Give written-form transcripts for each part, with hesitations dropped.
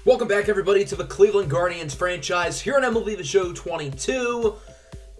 Welcome back, everybody, to the Cleveland Guardians franchise here on MLB The Show 22.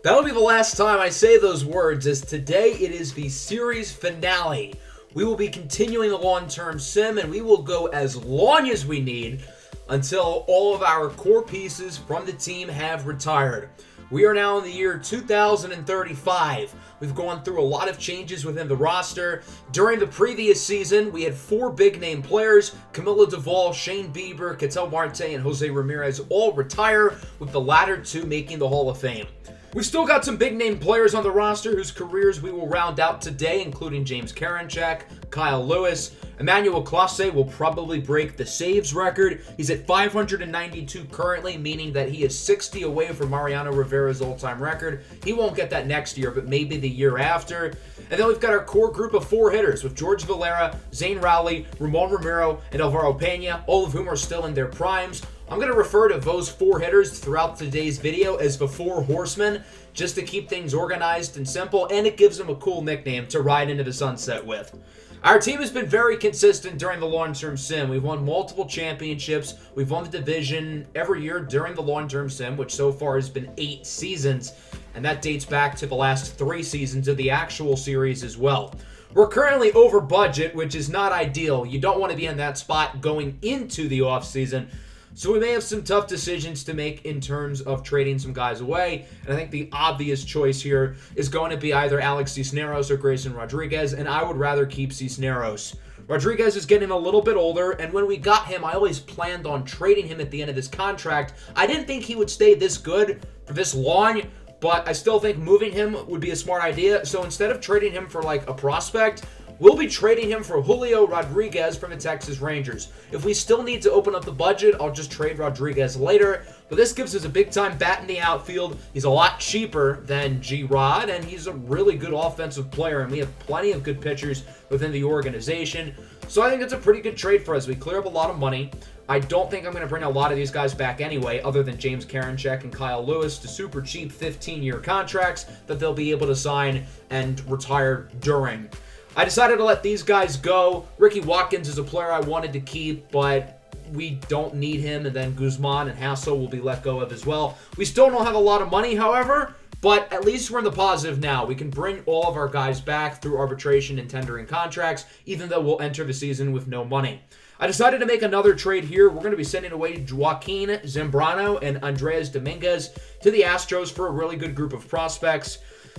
That'll be the last time I say those words, as today it is the series finale. We will be continuing the long-term sim, and we will go as long as we need until all of our core pieces from the team have retired. We are now in the year 2035. We've gone through a lot of changes within the roster. During the previous season, we had 4 big-name players: Camilo Doval, Shane Bieber, Ketel Marte, and Jose Ramirez all retire, with the latter 2 making the Hall of Fame. We've still got some big-name players on the roster whose careers we will round out today, including James Karinchak, Kyle Lewis. Emmanuel Clase will probably break the saves record. He's at 592 currently, meaning that he is 60 away from Mariano Rivera's all-time record. He won't get that next year, but maybe the year after. And then we've got our core group of 4 hitters with George Valera, Zane Rowley, Ramon Romero, and Alvaro Pena, all of whom are still in their primes. I'm going to refer to those 4 hitters throughout today's video as the 4 Horsemen, just to keep things organized and simple, and it gives them a cool nickname to ride into the sunset with. Our team has been very consistent during the long-term sim. We've won multiple championships. We've won the division every year during the long-term sim, which so far has been 8 seasons, and that dates back to the last 3 seasons of the actual series as well. We're currently over budget, which is not ideal. You don't want to be in that spot going into the offseason. So we may have some tough decisions to make in terms of trading some guys away. And I think the obvious choice here is going to be either Alex Cisneros or Grayson Rodriguez, and I would rather keep Cisneros. Rodriguez is getting a little bit older, and when we got him, I always planned on trading him at the end of his contract. I didn't think he would stay this good for this long, but I still think moving him would be a smart idea. So instead of trading him for like a prospect, we'll be trading him for Julio Rodriguez from the Texas Rangers. If we still need to open up the budget, I'll just trade Rodriguez later. But this gives us a big-time bat in the outfield. He's a lot cheaper than G-Rod, and he's a really good offensive player, and we have plenty of good pitchers within the organization. So I think it's a pretty good trade for us. We clear up a lot of money. I don't think I'm going to bring a lot of these guys back anyway, other than James Karinchak and Kyle Lewis, to super cheap 15-year contracts that they'll be able to sign and retire during. I decided to let these guys go. Ricky Watkins is a player I wanted to keep, but we don't need him, and then Guzman and Hassel will be let go of as well. We still don't have a lot of money, however, but at least we're in the positive now. We can bring all of our guys back through arbitration and tendering contracts, even though we'll enter the season with no money. I decided to make another trade here. We're going to be sending away Joaquin Zambrano and Andres Dominguez to the Astros for a really good group of prospects.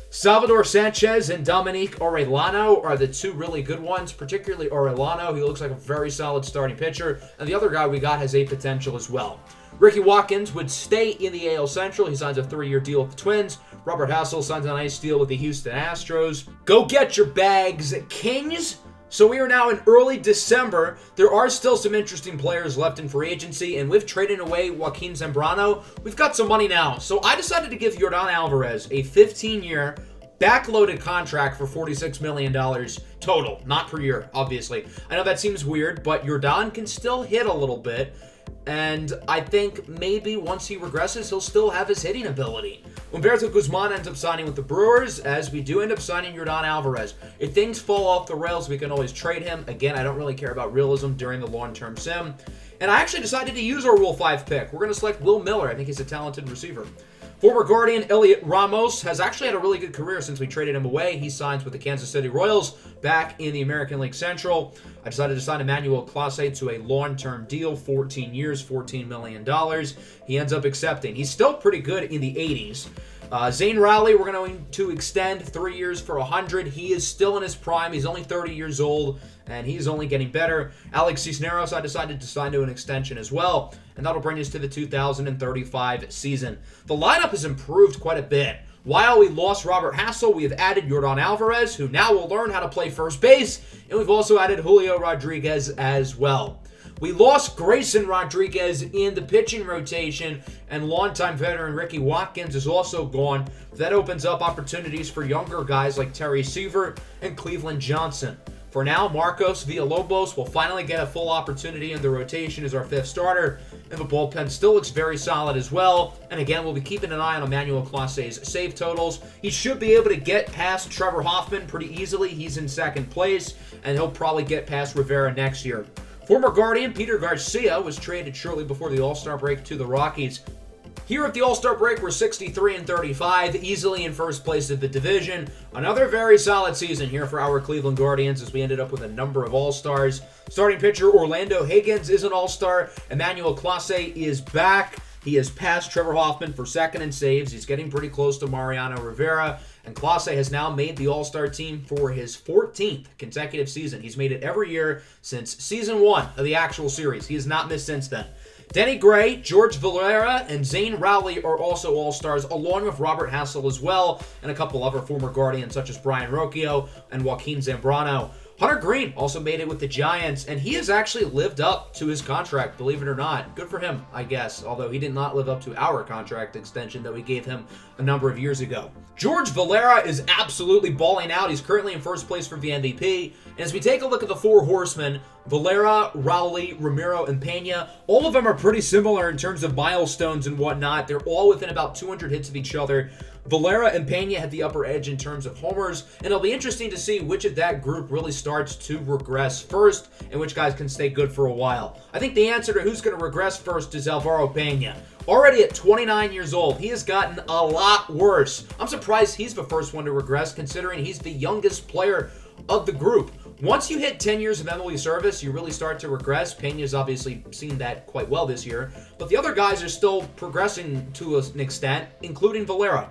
Salvador Sanchez and Dominique Orellano are the 2 really good ones, particularly Orellano. He looks like a very solid starting pitcher, and the other guy we got has a potential as well. Ricky Watkins would stay in the AL Central. He signs a 3-year deal with the Twins. Robert Hassel signs a nice deal with the Houston Astros. Go get your bags, Kings! So we are now in early December. There are still some interesting players left in free agency, and with trading away Joaquin Zambrano, we've got some money now. So I decided to give Yordan Alvarez a 15-year backloaded contract for $46 million total, not per year, obviously. I know that seems weird, but Yordan can still hit a little bit, and I think maybe once he regresses, he'll still have his hitting ability. Humberto Guzman ends up signing with the Brewers, as we do end up signing Yordan Alvarez. If things fall off the rails, we can always trade him. Again, I don't really care about realism during the long-term sim. And I actually decided to use our Rule 5 pick. We're going to select Will Miller. I think he's a talented receiver. Former Guardian Elliot Ramos has actually had a really good career since we traded him away. He signs with the Kansas City Royals back in the American League Central. I decided to sign Emmanuel Clase to a long-term deal, 14 years, $14 million. He ends up accepting. He's still pretty good in the 80s. Zane Rowley, we're going to extend 3 years for $100. He is still in his prime. He's only 30 years old, and he's only getting better. Alex Cisneros, I decided to sign to an extension as well, and that'll bring us to the 2035 season. The lineup has improved quite a bit. While we lost Robert Hassel, we have added Yordan Alvarez, who now will learn how to play first base, and we've also added Julio Rodriguez as well. We lost Grayson Rodriguez in the pitching rotation, and longtime veteran Ricky Watkins is also gone. That opens up opportunities for younger guys like Terry Seaver and Cleveland Johnson. For now, Marcos Villalobos will finally get a full opportunity in the rotation as our 5th starter, and the bullpen still looks very solid as well. And again, we'll be keeping an eye on Emmanuel Clase's save totals. He should be able to get past Trevor Hoffman pretty easily. He's in 2nd place, and he'll probably get past Rivera next year. Former Guardian Peter Garcia was traded shortly before the All-Star break to the Rockies. Here at the All-Star break, we're 63-35, easily in first place of the division. Another very solid season here for our Cleveland Guardians as we ended up with a number of All-Stars. Starting pitcher Orlando Higgins is an All-Star. Emmanuel Clase is back. He has passed Trevor Hoffman for second in saves. He's getting pretty close to Mariano Rivera. And Clase has now made the All-Star team for his 14th consecutive season. He's made it every year since Season 1 of the actual series. He has not missed since then. Denny Gray, George Valera, and Zane Rowley are also All-Stars, along with Robert Hassel as well, and a couple other former Guardians such as Brian Rocchio and Joaquin Zambrano. Hunter Green also made it with the Giants, and he has actually lived up to his contract, believe it or not. Good for him, I guess, although he did not live up to our contract extension that we gave him a number of years ago. George Valera is absolutely balling out. He's currently in first place for the MVP. And as we take a look at the four horsemen, Valera, Rowley, Ramiro, and Pena, all of them are pretty similar in terms of milestones and whatnot. They're all within about 200 hits of each other. Valera and Pena had the upper edge in terms of homers, and it'll be interesting to see which of that group really starts to regress first and which guys can stay good for a while. I think the answer to who's going to regress first is Alvaro Pena. Already at 29 years old, he has gotten a lot worse. I'm surprised he's the first one to regress, considering he's the youngest player of the group. Once you hit 10 years of MLB service, you really start to regress. Pena's obviously seen that quite well this year, but the other guys are still progressing to an extent, including Valera.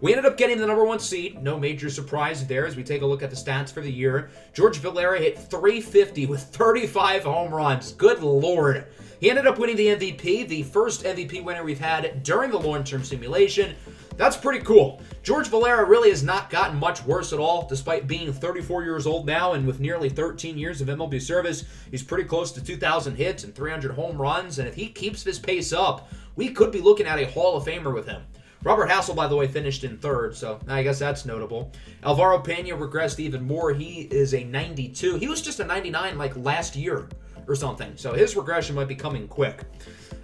We ended up getting the number one seed. No major surprise there as we take a look at the stats for the year. George Valera hit .350 with 35 home runs. Good Lord. He ended up winning the MVP, the first MVP winner we've had during the long-term simulation. That's pretty cool. George Valera really has not gotten much worse at all, despite being 34 years old now, and with nearly 13 years of MLB service, he's pretty close to 2,000 hits and 300 home runs, and if he keeps this pace up, we could be looking at a Hall of Famer with him. Robert Hassel, by the way, finished in third, so I guess that's notable. Alvaro Pena regressed even more. He is a 92. He was just a 99 like last year or something, so his regression might be coming quick.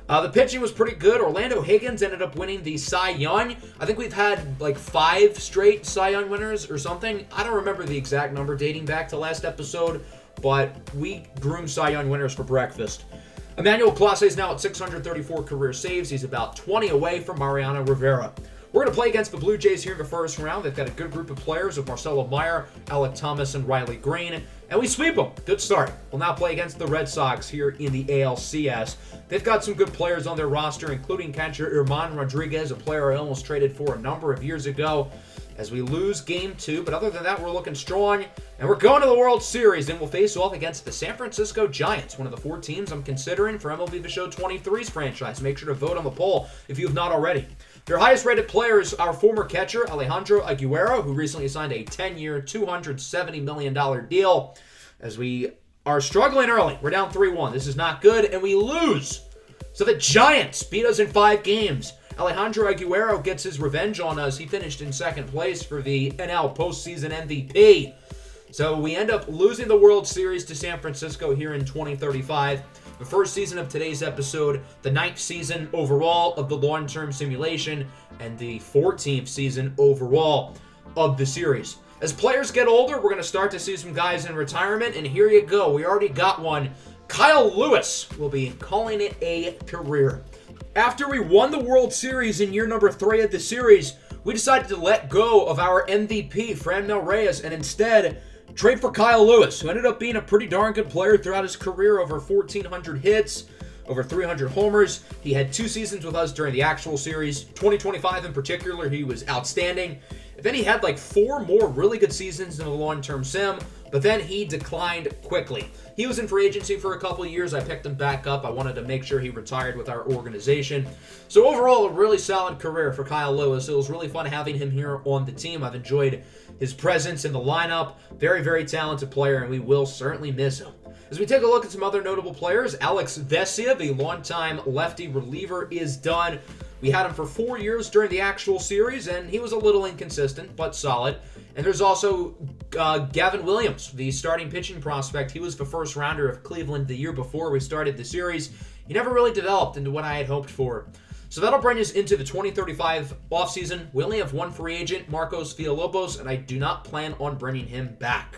The pitching was pretty good. Orlando Higgins ended up winning the Cy Young. I think we've had like 5 straight Cy Young winners or something. I don't remember the exact number dating back to last episode, but we groomed Cy Young winners for breakfast. Emmanuel Clase is now at 634 career saves. He's about 20 away from Mariano Rivera. We're going to play against the Blue Jays here in the first round. They've got a good group of players with Marcelo Meyer, Alec Thomas, and Riley Green. And we sweep them. Good start. We'll now play against the Red Sox here in the ALCS. They've got some good players on their roster, including catcher Herman Rodriguez, a player I almost traded for a number of years ago, as we lose Game 2. But other than that, we're looking strong. And we're going to the World Series, and we'll face off against the San Francisco Giants, one of the 4 teams I'm considering for MLB The Show 23's franchise. Make sure to vote on the poll if you have not already. Their highest-rated player is our former catcher, Alejandro Aguero, who recently signed a 10-year, $270 million deal. As we are struggling early, we're down 3-1. This is not good, and we lose. So the Giants beat us in 5 games. Alejandro Aguero gets his revenge on us. He finished in second place for the NL postseason MVP. So we end up losing the World Series to San Francisco here in 2035. The first season of today's episode, the 9th season overall of the long-term simulation, and the 14th season overall of the series. As players get older, we're going to start to see some guys in retirement, and here you go. We already got one. Kyle Lewis will be calling it a career. After we won the World Series in year number 3 of the series, we decided to let go of our MVP, Franmil Reyes, and instead trade for Kyle Lewis, who ended up being a pretty darn good player throughout his career, over 1,400 hits, over 300 homers. He had 2 seasons with us during the actual series. 2025 in particular, he was outstanding. And then he had like 4 more really good seasons in the long-term sim, but then he declined quickly. He was in free agency for a couple of years. I picked him back up. I wanted to make sure he retired with our organization. So overall, a really solid career for Kyle Lewis. It was really fun having him here on the team. I've enjoyed his presence in the lineup. Very, very talented player, and we will certainly miss him. As we take a look at some other notable players, Alex Vesia, the longtime lefty reliever, is done. We had him for 4 years during the actual series, and he was a little inconsistent, but solid. And there's also Gavin Williams, the starting pitching prospect. He was the first rounder of Cleveland the year before we started the series. He never really developed into what I had hoped for. So that'll bring us into the 2035 offseason. We only have one free agent, Marcos Villalobos, and I do not plan on bringing him back.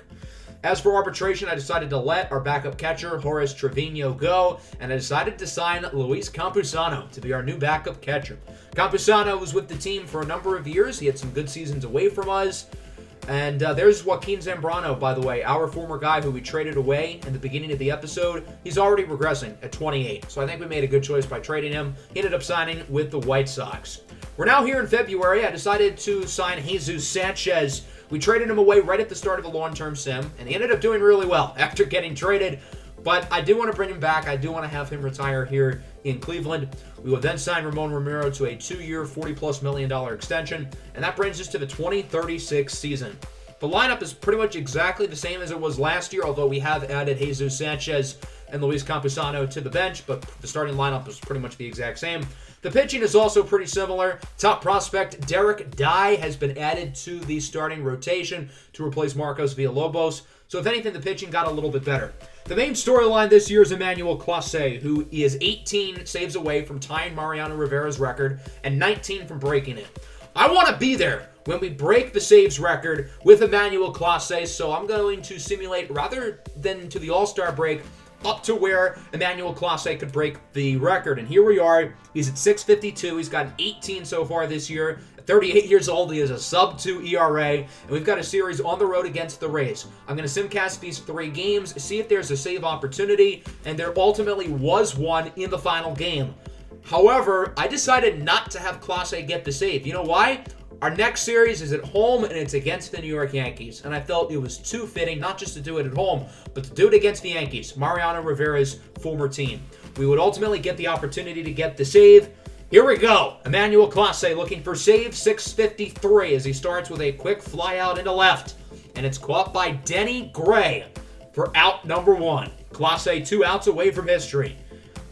As for arbitration, I decided to let our backup catcher, Horace Trevino, go, and I decided to sign Luis Campusano to be our new backup catcher. Campusano was with the team for a number of years. He had some good seasons away from us. And there's Joaquin Zambrano, by the way, our former guy who we traded away in the beginning of the episode. He's already regressing at 28, so I think we made a good choice by trading him. He ended up signing with the White Sox. We're now here in February. I decided to sign Jesus Sanchez. We traded him away right at the start of a long-term sim, and he ended up doing really well after getting traded. But I do want to bring him back. I do want to have him retire here in Cleveland. We will then sign Ramon Romero to a 2-year, $40+ million extension, and that brings us to the 2036 season. The lineup is pretty much exactly the same as it was last year, although we have added Jesus Sanchez and Luis Campusano to the bench, but the starting lineup is pretty much the exact same. The pitching is also pretty similar. Top prospect Derek Dye has been added to the starting rotation to replace Marcos Villalobos. So if anything, the pitching got a little bit better. The main storyline this year is Emmanuel Clase, who is 18 saves away from tying Mariano Rivera's record and 19 from breaking it. I want to be there when we break the saves record with Emmanuel Clase, so I'm going to simulate, rather than to the All-Star break, up to where Emmanuel Clase could break the record. And here we are. He's at 652. He's gotten 18 so far this year. At 38 years old, he has a sub-2 ERA. And we've got a series on the road against the Rays. I'm going to simcast these 3 games, see if there's a save opportunity. And there ultimately was one in the final game. However, I decided not to have Clase get the save. You know why? Our next series is at home, and it's against the New York Yankees. And I felt it was too fitting, not just to do it at home, but to do it against the Yankees, Mariano Rivera's former team. We would ultimately get the opportunity to get the save. Here we go. Emmanuel Clase looking for save 653 as he starts with a quick fly out into left. And it's caught by Denny Gray for out number 1. Clase 2 outs away from history.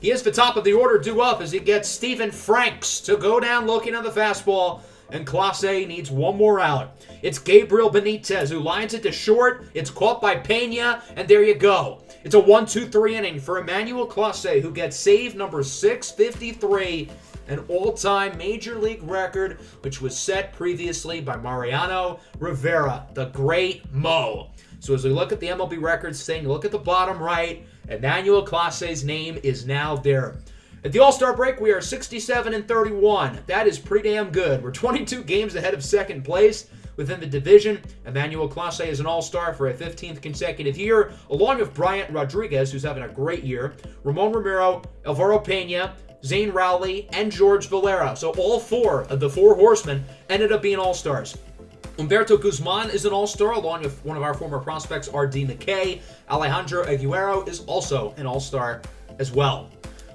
He is the top of the order due up as he gets Stephen Franks to go down looking at the fastball. And Clase needs one more out. It's Gabriel Benitez who lines it to short. It's caught by Pena, and there you go. It's a 1-2-3 inning for Emmanuel Clase, who gets save number 653, an all-time Major League record, which was set previously by Mariano Rivera, the Great Mo. So as we look at the MLB records thing, look at the bottom right, Emmanuel Clase's name is now there. At the All-Star break, we are 67-31. That is pretty damn good. We're 22 games ahead of second place within the division. Emmanuel Clase is an All-Star for a 15th consecutive year, along with Bryant Rodriguez, who's having a great year, Ramon Romero, Alvaro Pena, Zane Rowley, and George Valera. So all 4 of the 4 horsemen ended up being All-Stars. Humberto Guzman is an All-Star, along with one of our former prospects, R.D. McKay. Alejandro Aguero is also an All-Star as well.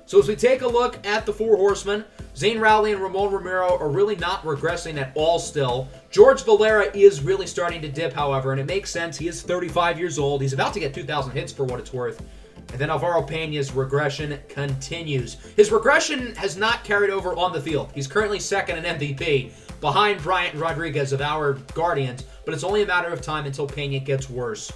So as we take a look at the 4 horsemen, Zane Rowley and Ramon Romero are really not regressing at all still. George Valera is really starting to dip, however, and it makes sense. He is 35 years old. He's about to get 2,000 hits for what it's worth. And then Alvaro Pena's regression continues. His regression has not carried over on the field. He's currently second in MVP, behind Bryant Rodriguez of our Guardians, but it's only a matter of time until Pena gets worse.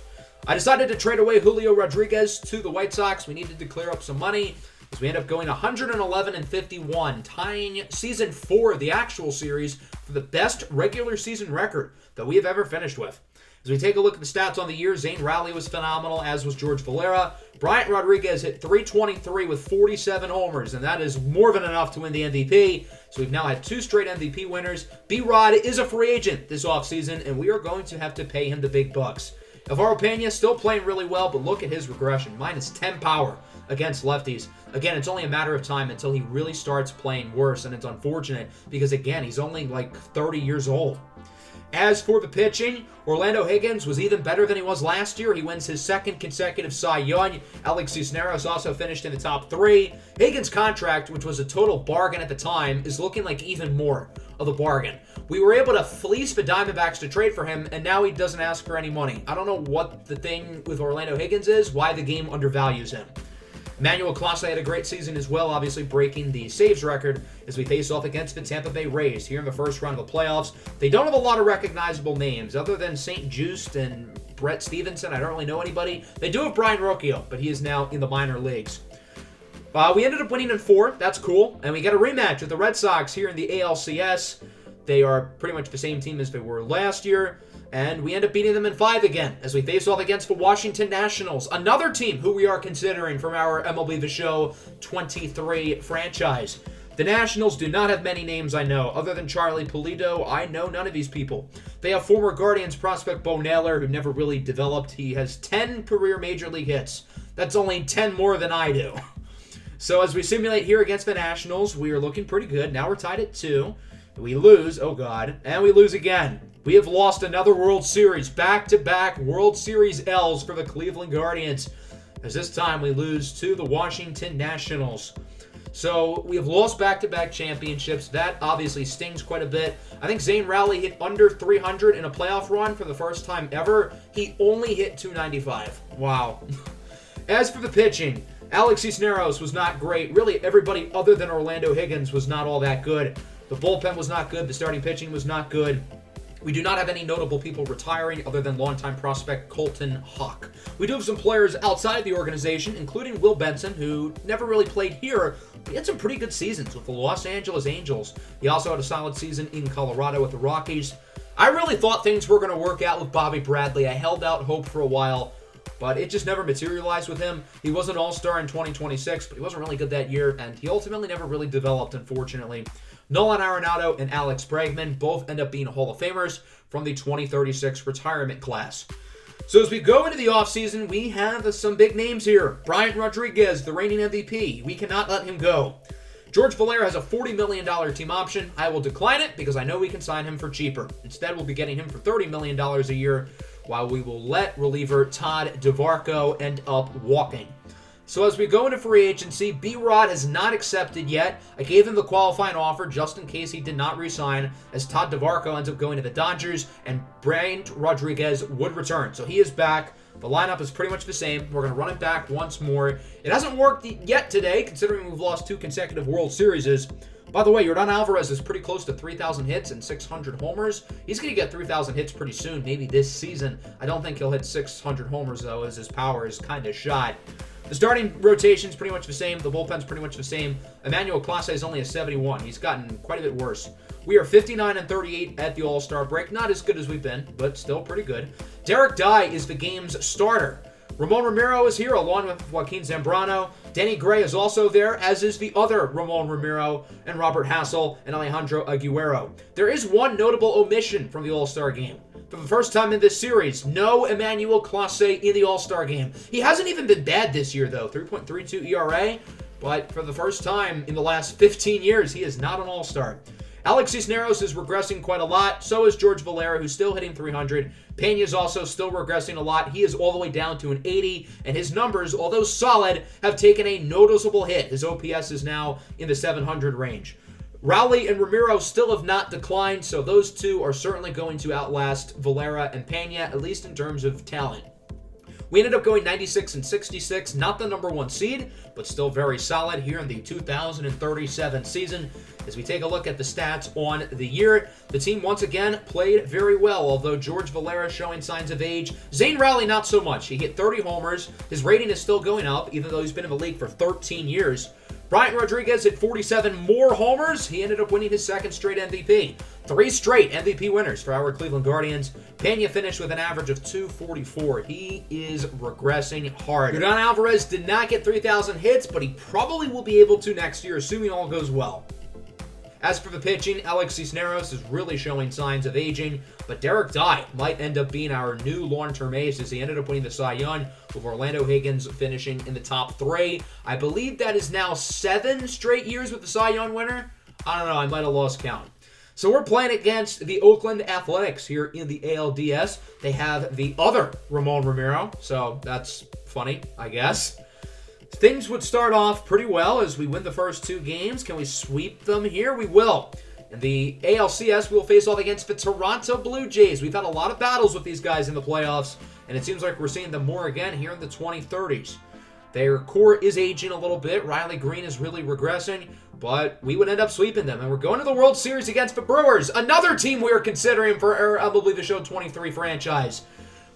I decided to trade away Julio Rodriguez to the White Sox. We needed to clear up some money, as we end up going 111-51, tying Season 4 of the actual series for the best regular season record that we have ever finished with. As we take a look at the stats on the year, Zane Rowley was phenomenal, as was George Valera. Bryant Rodriguez hit .323 with 47 homers, and that is more than enough to win the MVP. So we've now had 2 straight MVP winners. B-Rod is a free agent this offseason, and we are going to have to pay him the big bucks. Alvaro Pena still playing really well, but look at his regression. Minus 10 power against lefties. Again, it's only a matter of time until he really starts playing worse, and it's unfortunate because, again, he's only like 30 years old. As for the pitching, Orlando Higgins was even better than he was last year. He wins his 2nd consecutive Cy Young. Alex Cisneros also finished in the top 3. Higgins' contract, which was a total bargain at the time, is looking like even more of a bargain. We were able to fleece the Diamondbacks to trade for him, and now he doesn't ask for any money. I don't know what the thing with Orlando Higgins is, why the game undervalues him. Emmanuel Clase had a great season as well, obviously breaking the saves record as we face off against the Tampa Bay Rays here in the first round of the playoffs. They don't have a lot of recognizable names other than St. Juste and Brett Stevenson. I don't really know anybody. They do have Brian Rocchio, but he is now in the minor leagues. We ended up winning in 4. That's cool. And we get a rematch with the Red Sox here in the ALCS. They are pretty much the same team as they were last year. And we end up beating them in 5 again as we face off against the Washington Nationals, another team who we are considering from our MLB The Show 23 franchise. The Nationals do not have many names I know. Other than Charlie Pulido, I know none of these people. They have former Guardians prospect Bo Naylor, who never really developed. He has 10 career Major League hits. That's only 10 more than I do. So as we simulate here against the Nationals, we are looking pretty good. Now we're tied at 2. We lose, oh God, and we lose again. We have lost another World Series, back-to-back World Series L's for the Cleveland Guardians, as this time we lose to the Washington Nationals. So we have lost back-to-back championships. That obviously stings quite a bit. I think Zane Rowley hit under 300 in a playoff run for the first time ever. He only hit 295. Wow. As for the pitching, Alex Cisneros was not great. Really, everybody other than Orlando Higgins was not all that good. The bullpen was not good. The starting pitching was not good. We do not have any notable people retiring other than longtime prospect Colton Hawk. We do have some players outside the organization, including Will Benson, who never really played here, but he had some pretty good seasons with the Los Angeles Angels. He also had a solid season in Colorado with the Rockies. I really thought things were going to work out with Bobby Bradley. I held out hope for a while, but it just never materialized with him. He was an all-star in 2026, but he wasn't really good that year, and he ultimately never really developed, unfortunately. Nolan Arenado and Alex Bregman both end up being Hall of Famers from the 2036 retirement class. So as we go into the offseason, we have some big names here. Bryant Rodriguez, the reigning MVP. We cannot let him go. George Valera has a $40 million team option. I will decline it because I know we can sign him for cheaper. Instead, we'll be getting him for $30 million a year, while we will let reliever Todd DeVarco end up walking. So as we go into free agency, B-Rod has not accepted yet. I gave him the qualifying offer just in case he did not re-sign, as Todd DeVarco ends up going to the Dodgers, and Bryant Rodriguez would return. So he is back. The lineup is pretty much the same. We're going to run it back once more. It hasn't worked yet today, considering we've lost 2 consecutive World Series. By the way, Yordan Alvarez is pretty close to 3,000 hits and 600 homers. He's going to get 3,000 hits pretty soon, maybe this season. I don't think he'll hit 600 homers, though, as his power is kind of shot. The starting rotation's pretty much the same. The bullpen's pretty much the same. Emmanuel Clase is only a 71. He's gotten quite a bit worse. We are 59-38 at the All-Star break. Not as good as we've been, but still pretty good. Derek Dye is the game's starter. Ramon Ramiro is here along with Joaquin Zambrano. Danny Gray is also there, as is the other Ramon Ramiro and Robert Hassel and Alejandro Aguero. There is one notable omission from the All-Star game. For the first time in this series, no Emmanuel Clase in the All-Star game. He hasn't even been bad this year, though. 3.32 ERA, but for the first time in the last 15 years, he is not an All-Star. Alex Cisneros is regressing quite a lot. So is George Valera, who's still hitting 300. Pena is also still regressing a lot. He is all the way down to an 80, and his numbers, although solid, have taken a noticeable hit. His OPS is now in the 700 range. Rowley and Ramiro still have not declined, so those two are certainly going to outlast Valera and Pena, at least in terms of talent. We ended up going 96-66, not the number 1 seed, but still very solid here in the 2037 season. As we take a look at the stats on the year, the team once again played very well, although George Valera showing signs of age. Zane Rowley, not so much. He hit 30 homers. His rating is still going up, even though he's been in the league for 13 years. Bryant Rodriguez hit 47 more homers. He ended up winning his 2nd straight MVP. 3 straight MVP winners for our Cleveland Guardians. Pena finished with an average of 244. He is regressing hard. Yordan Alvarez did not get 3,000 hits, but he probably will be able to next year, assuming all goes well. As for the pitching, Alex Cisneros is really showing signs of aging, but Derek Dye might end up being our new long-term ace, as he ended up winning the Cy Young, with Orlando Higgins finishing in the top 3. I believe that is now 7 straight years with the Cy Young winner. I don't know, I might have lost count. So we're playing against the Oakland Athletics here in the ALDS. They have the other Ramon Ramiro, so that's funny, I guess. Things would start off pretty well as we win the first 2 games. Can we sweep them here? We will. In the ALCS, we'll face off against the Toronto Blue Jays. We've had a lot of battles with these guys in the playoffs, and it seems like we're seeing them more again here in the 2030s. Their core is aging a little bit. Riley Green is really regressing, but we would end up sweeping them. And we're going to the World Series against the Brewers, another team we are considering for our MLB The Show 23 franchise.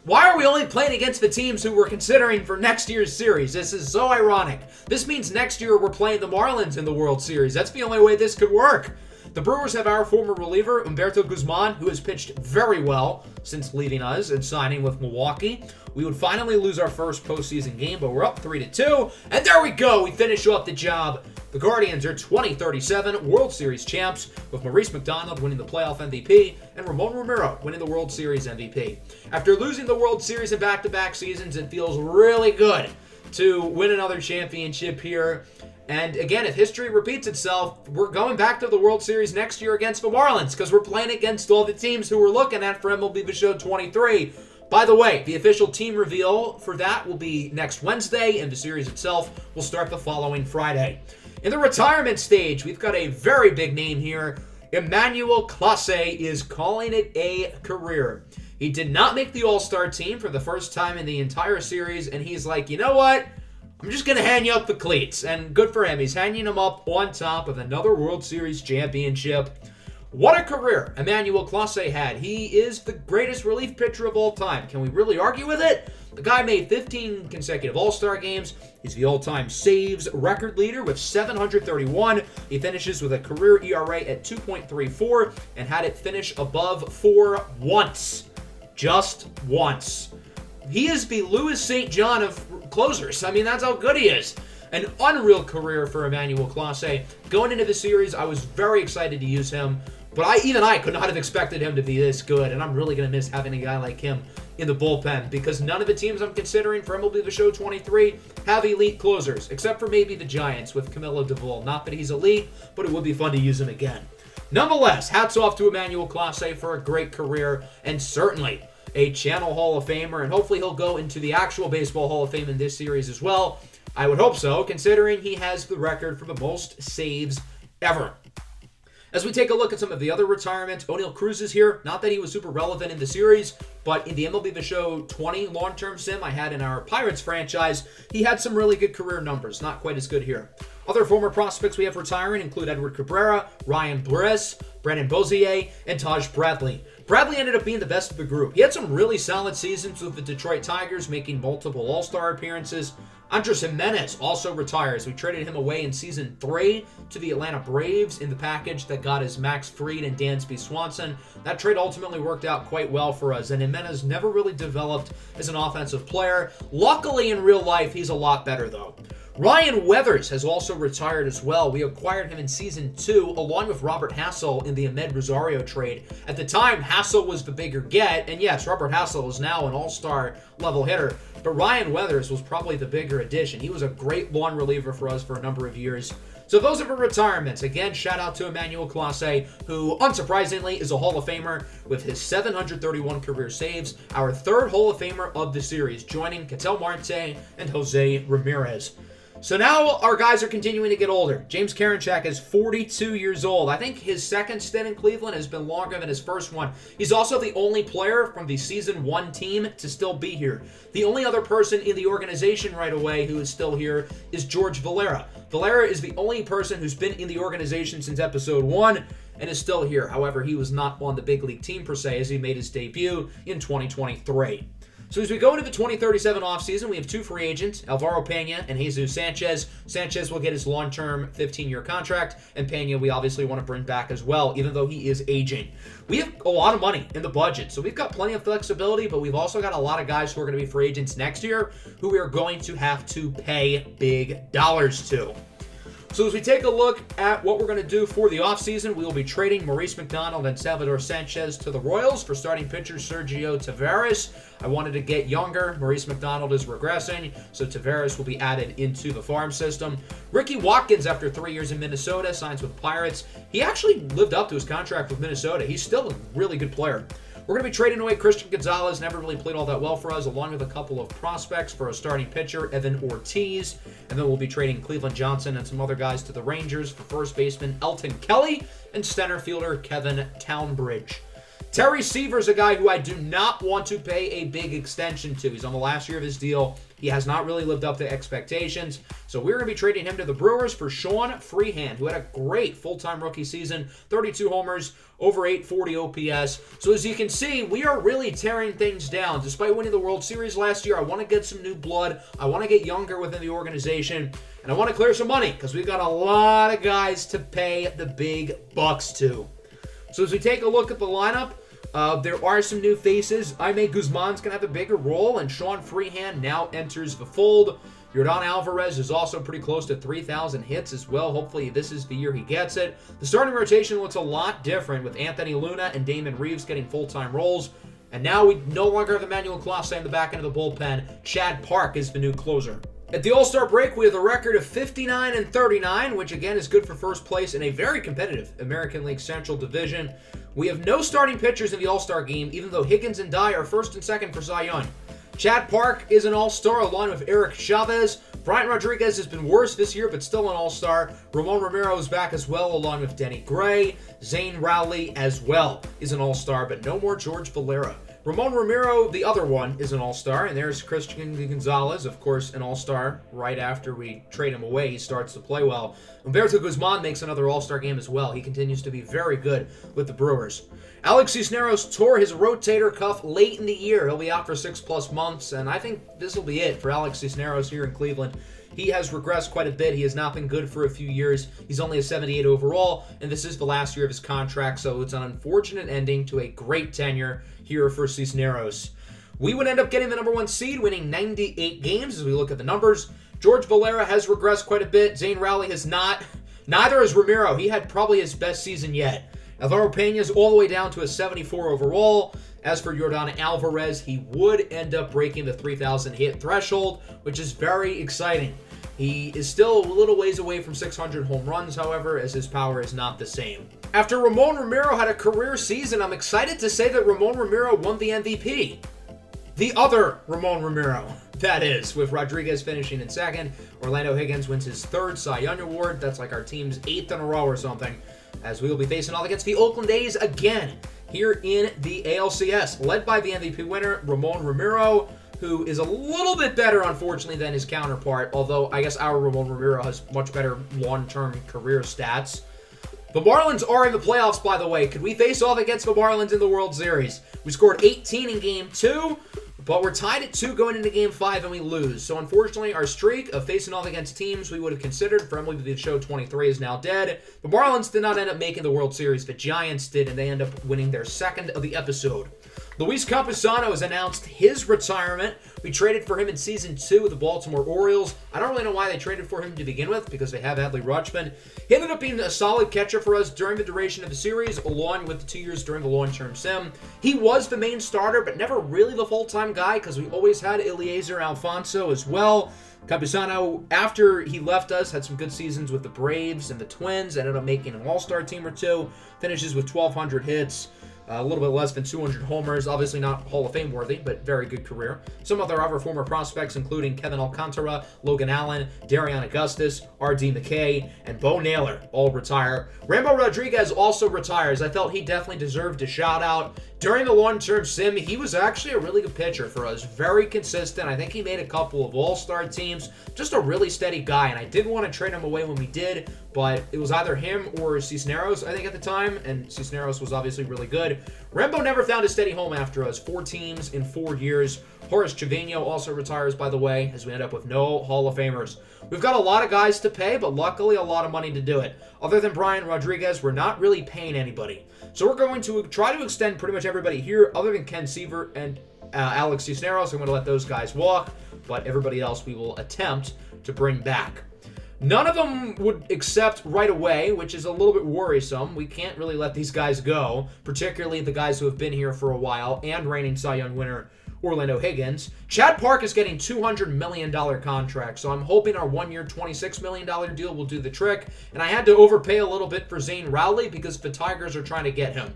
Why are we only playing against the teams who we're considering for next year's series? This is so ironic. This means next year we're playing the Marlins in the World Series. That's the only way this could work. The Brewers have our former reliever, Humberto Guzman, who has pitched very well since leaving us and signing with Milwaukee. We would finally lose our first postseason game, but we're up 3-2. And there we go. We finish off the job. The Guardians are 2037 World Series champs, with Maurice McDonald winning the playoff MVP and Ramon Romero winning the World Series MVP. After losing the World Series in back-to-back seasons, it feels really good to win another championship here. And again, if history repeats itself, we're going back to the World Series next year against the Marlins, because we're playing against all the teams who we're looking at for MLB The Show 23. By the way, the official team reveal for that will be next Wednesday, and the series itself will start the following Friday. In the retirement stage, we've got a very big name here. Emmanuel Clase is calling it a career. He did not make the All-Star team for the first time in the entire series, and he's like, you know what? I'm just going to hang you up the cleats. And good for him. He's hanging them up on top of another World Series championship. What a career Emmanuel Clase had. He is the greatest relief pitcher of all time. Can we really argue with it? The guy made 15 consecutive All-Star games. He's the all-time saves record leader with 731. He finishes with a career ERA at 2.34 and had it finish above 4 once. Just once. He is the Louis St. John of closers. I mean, that's how good he is. An unreal career for Emmanuel Clase. Going into the series, I was very excited to use him, but even I could not have expected him to be this good, and I'm really going to miss having a guy like him in the bullpen, because none of the teams I'm considering for MLB The Show 23 have elite closers, except for maybe the Giants with Camilo Doval. Not that he's elite, but it would be fun to use him again. Nonetheless, hats off to Emmanuel Clase for a great career, and certainly a Channel Hall of Famer, and hopefully he'll go into the actual Baseball Hall of Fame in this series as well. I would hope so, considering he has the record for the most saves ever. As we take a look at some of the other retirements, O'Neal Cruz is here. Not that he was super relevant in the series, but in the MLB The Show 20 long-term sim I had in our Pirates franchise, he had some really good career numbers. Not quite as good here. Other former prospects we have retiring include Edward Cabrera, Ryan Bress, Brandon Bozier, and Taj Bradley. Bradley ended up being the best of the group. He had some really solid seasons with the Detroit Tigers, making multiple All-Star appearances. Andres Jimenez also retires. We traded him away in Season 3 to the Atlanta Braves in the package that got us Max Fried and Dansby Swanson. That trade ultimately worked out quite well for us, and Jimenez never really developed as an offensive player. Luckily, in real life, he's a lot better, though. Ryan Weathers has also retired as well. We acquired him in Season 2 along with Robert Hassell in the Ahmed Rosario trade. At the time, Hassell was the bigger get, and yes, Robert Hassell is now an all-star level hitter, but Ryan Weathers was probably the bigger addition. He was a great long reliever for us for a number of years. So those are our retirements. Again, shout out to Emmanuel Clase, who, unsurprisingly, is a Hall of Famer with his 731 career saves, our third Hall of Famer of the series, joining Ketel Marte and Jose Ramirez. So now our guys are continuing to get older. James Karinchak is 42 years old. I think his second stint in Cleveland has been longer than his first one. He's also the only player from the Season 1 team to still be here. The only other person in the organization right away who is still here is George Valera. Valera is the only person who's been in the organization since Episode 1 and is still here. However, he was not on the big league team per se, as he made his debut in 2023. So as we go into the 2037 offseason, we have two free agents, Alvaro Pena and Jesus Sanchez. Sanchez will get his long-term 15-year contract, and Pena we obviously want to bring back as well, even though he is aging. We have a lot of money in the budget, so we've got plenty of flexibility, but we've also got a lot of guys who are going to be free agents next year who we are going to have to pay big dollars to. So as we take a look at what we're going to do for the offseason, we will be trading Maurice McDonald and Salvador Sanchez to the Royals for starting pitcher Sergio Taveras. I wanted to get younger. Maurice McDonald is regressing, so Taveras will be added into the farm system. Ricky Watkins, after 3 years in Minnesota, signs with Pirates. He actually lived up to his contract with Minnesota. He's still a really good player. We're going to be trading away Christian Gonzalez, never really played all that well for us, along with a couple of prospects for a starting pitcher, Evan Ortiz. And then we'll be trading Cleveland Johnson and some other guys to the Rangers for first baseman Elton Kelly and center fielder Kevin Townbridge. Terry Seaver's a guy who I do not want to pay a big extension to. He's on the last year of his deal. He has not really lived up to expectations. So we're going to be trading him to the Brewers for Sean Freehand, who had a great full-time rookie season, 32 homers, over 840 OPS. So as you can see, we are really tearing things down. Despite winning the World Series last year, I want to get some new blood. I want to get younger within the organization. And I want to clear some money because we've got a lot of guys to pay the big bucks to. So as we take a look at the lineup, there are some new faces. Jaime Guzman's going to have a bigger role, and Sean Freehan now enters the fold. Yordan Alvarez is also pretty close to 3,000 hits as well. Hopefully this is the year he gets it. The starting rotation looks a lot different with Anthony Luna and Damon Reeves getting full-time roles. And now we no longer have Emmanuel Clase in the back end of the bullpen. Chad Park is the new closer. At the All-Star break, we have a record of 59-39, which again is good for first place in a very competitive American League Central Division. We have no starting pitchers in the All-Star game, even though Higgins and Dye are first and second for Cy Young. Chad Park is an All-Star along with Eric Chavez. Brian Rodriguez has been worse this year, but still an All-Star. Ramon Romero is back as well, along with Denny Gray. Zane Rowley as well is an All-Star, but no more George Valera. Ramon Romero, the other one, is an All-Star, and there's Christian Gonzalez, of course, an All-Star. Right after we trade him away, he starts to play well. Humberto Guzman makes another All-Star game as well. He continues to be very good with the Brewers. Alex Cisneros tore his rotator cuff late in the year. He'll be out for 6+ months, and I think this will be it for Alex Cisneros here in Cleveland. He has regressed quite a bit. He has not been good for a few years. He's only a 78 overall, and this is the last year of his contract, so it's an unfortunate ending to a great tenure here for Cisneros. We would end up getting the number 1 seed, winning 98 games as we look at the numbers. George Valera has regressed quite a bit. Zane Rowley has not. Neither has Romero. He had probably his best season yet. Alvaro Pena is all the way down to a 74 overall. As for Yordan Alvarez, he would end up breaking the 3,000 hit threshold, which is very exciting. He is still a little ways away from 600 home runs, however, as his power is not the same. After Ramon Romero had a career season, I'm excited to say that Ramon Romero won the MVP. The other Ramon Romero, that is, with Rodriguez finishing in second. Orlando Higgins wins his 3rd Cy Young Award. That's like our team's 8th in a row or something, as we will be facing off against the Oakland A's again here in the ALCS, led by the MVP winner, Ramon Romero, who is a little bit better, unfortunately, than his counterpart, although I guess our Ramon Romero has much better long-term career stats. The Marlins are in the playoffs, by the way. Could we face off against the Marlins in the World Series? We scored 18 in Game 2, but we're tied at 2 going into Game 5, and we lose. So, unfortunately, our streak of facing off against teams we would have considered for MLB The Show 23 is now dead. The Marlins did not end up making the World Series. The Giants did, and they end up winning their 2nd of the episode. Luis Campusano has announced his retirement. We traded for him in Season 2 of the Baltimore Orioles. I don't really know why they traded for him to begin with, because they have Adley Rutschman. He ended up being a solid catcher for us during the duration of the series, along with the 2 years during the long-term sim. He was the main starter, but never really the full-time guy, because we always had Eliezer Alfonso as well. Campusano, after he left us, had some good seasons with the Braves and the Twins, ended up making an all-star team or two, finishes with 1,200 hits. A little bit less than 200 homers, obviously not Hall of Fame worthy, but very good career. Some other former prospects, including Kevin Alcantara, Logan Allen, Darian Augustus, R.D. McKay, and Bo Naylor, all retire. Rambo Rodriguez also retires. I felt he definitely deserved a shout-out. During the long-term sim, he was actually a really good pitcher for us. Very consistent. I think he made a couple of all-star teams. Just a really steady guy, and I didn't want to trade him away when we did, but it was either him or Cisneros, I think, at the time, and Cisneros was obviously really good. Rambo never found a steady home after us. 4 teams in 4 years. Horace Trevino also retires, by the way, as we end up with no Hall of Famers. We've got a lot of guys to pay, but luckily a lot of money to do it. Other than Brian Rodriguez, we're not really paying anybody. So we're going to try to extend pretty much everybody here, other than Ken Seaver and Alex Cisneros. I'm going to let those guys walk, but everybody else we will attempt to bring back. None of them would accept right away, which is a little bit worrisome. We can't really let these guys go, particularly the guys who have been here for a while and reigning Cy Young winner Orlando Higgins. Chad Park is getting $200 million contract, so I'm hoping our 1-year, $26 million deal will do the trick. And I had to overpay a little bit for Zane Rowley because the Tigers are trying to get him.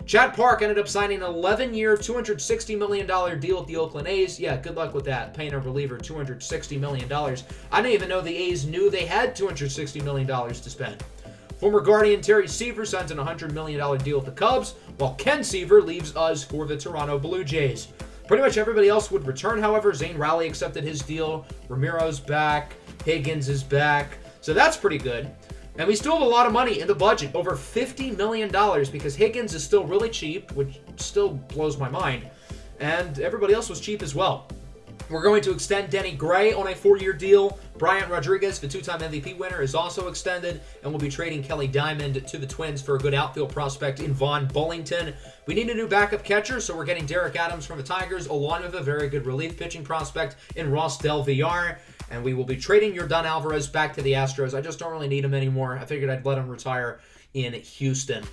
Chad Park ended up signing an 11-year, $260 million deal with the Oakland A's. Yeah, good luck with that, paying a reliever $260 million. I didn't even know the A's knew they had $260 million to spend. Former Guardian Terry Seaver signs an $100 million deal with the Cubs, while Ken Seaver leaves us for the Toronto Blue Jays. Pretty much everybody else would return, however. Zane Rowley accepted his deal. Romero's back. Higgins is back. So that's pretty good. And we still have a lot of money in the budget, over $50 million, because Higgins is still really cheap, which still blows my mind. And everybody else was cheap as well. We're going to extend Denny Gray on a 4-year deal. Bryant Rodriguez, the 2-time MVP winner, is also extended, and we'll be trading Kelly Diamond to the Twins for a good outfield prospect in Vaughn Bullington. We need a new backup catcher, so we're getting Derek Adams from the Tigers, along with a very good relief pitching prospect in Ross Del Villar. And we will be trading Yordan Alvarez back to the Astros. I just don't really need him anymore. I figured I'd let him retire in Houston.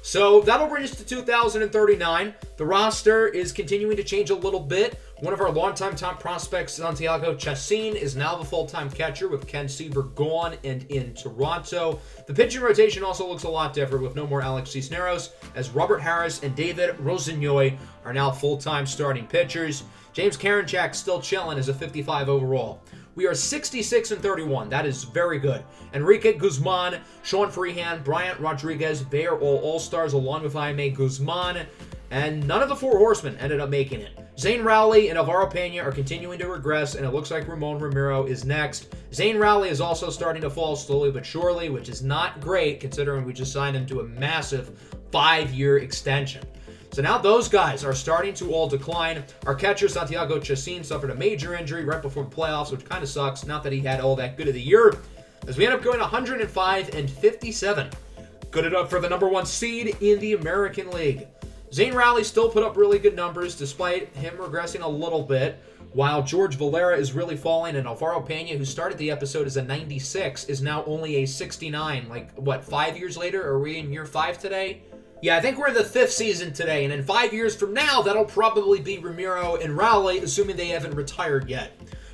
So that'll bring us to 2039. The roster is continuing to change a little bit. One of our longtime top prospects, Santiago Chacin, is now the full-time catcher with Ken Seaver gone and in Toronto. The pitching rotation also looks a lot different with no more Alex Cisneros, as Robert Harris and David Rosenyoy are now full-time starting pitchers. James Karinchak still chilling as a 55 overall. We are 66-31. That is very good. Enrique Guzman, Sean Freehan, Bryant Rodriguez, they are all All-Stars along with Jaime Guzman. And none of the 4 horsemen ended up making it. Zane Rowley and Alvaro Pena are continuing to regress, and it looks like Ramon Ramiro is next. Zane Rowley is also starting to fall slowly but surely, which is not great considering we just signed him to a massive 5-year extension. So now those guys are starting to all decline. Our catcher, Santiago Chacin, suffered a major injury right before the playoffs, which kind of sucks. Not that he had all that good of the year, as we end up going 105-57. Good enough for the number 1 seed in the American League. Zane Rowley still put up really good numbers despite him regressing a little bit, while George Valera is really falling, and Alvaro Pena, who started the episode as a 96, is now only a 69. Like, what, 5 years later? Are we in year 5 today? Yeah, I think we're in the 5th season today, and in 5 years from now, that'll probably be Ramiro and Rowley, assuming they haven't retired yet.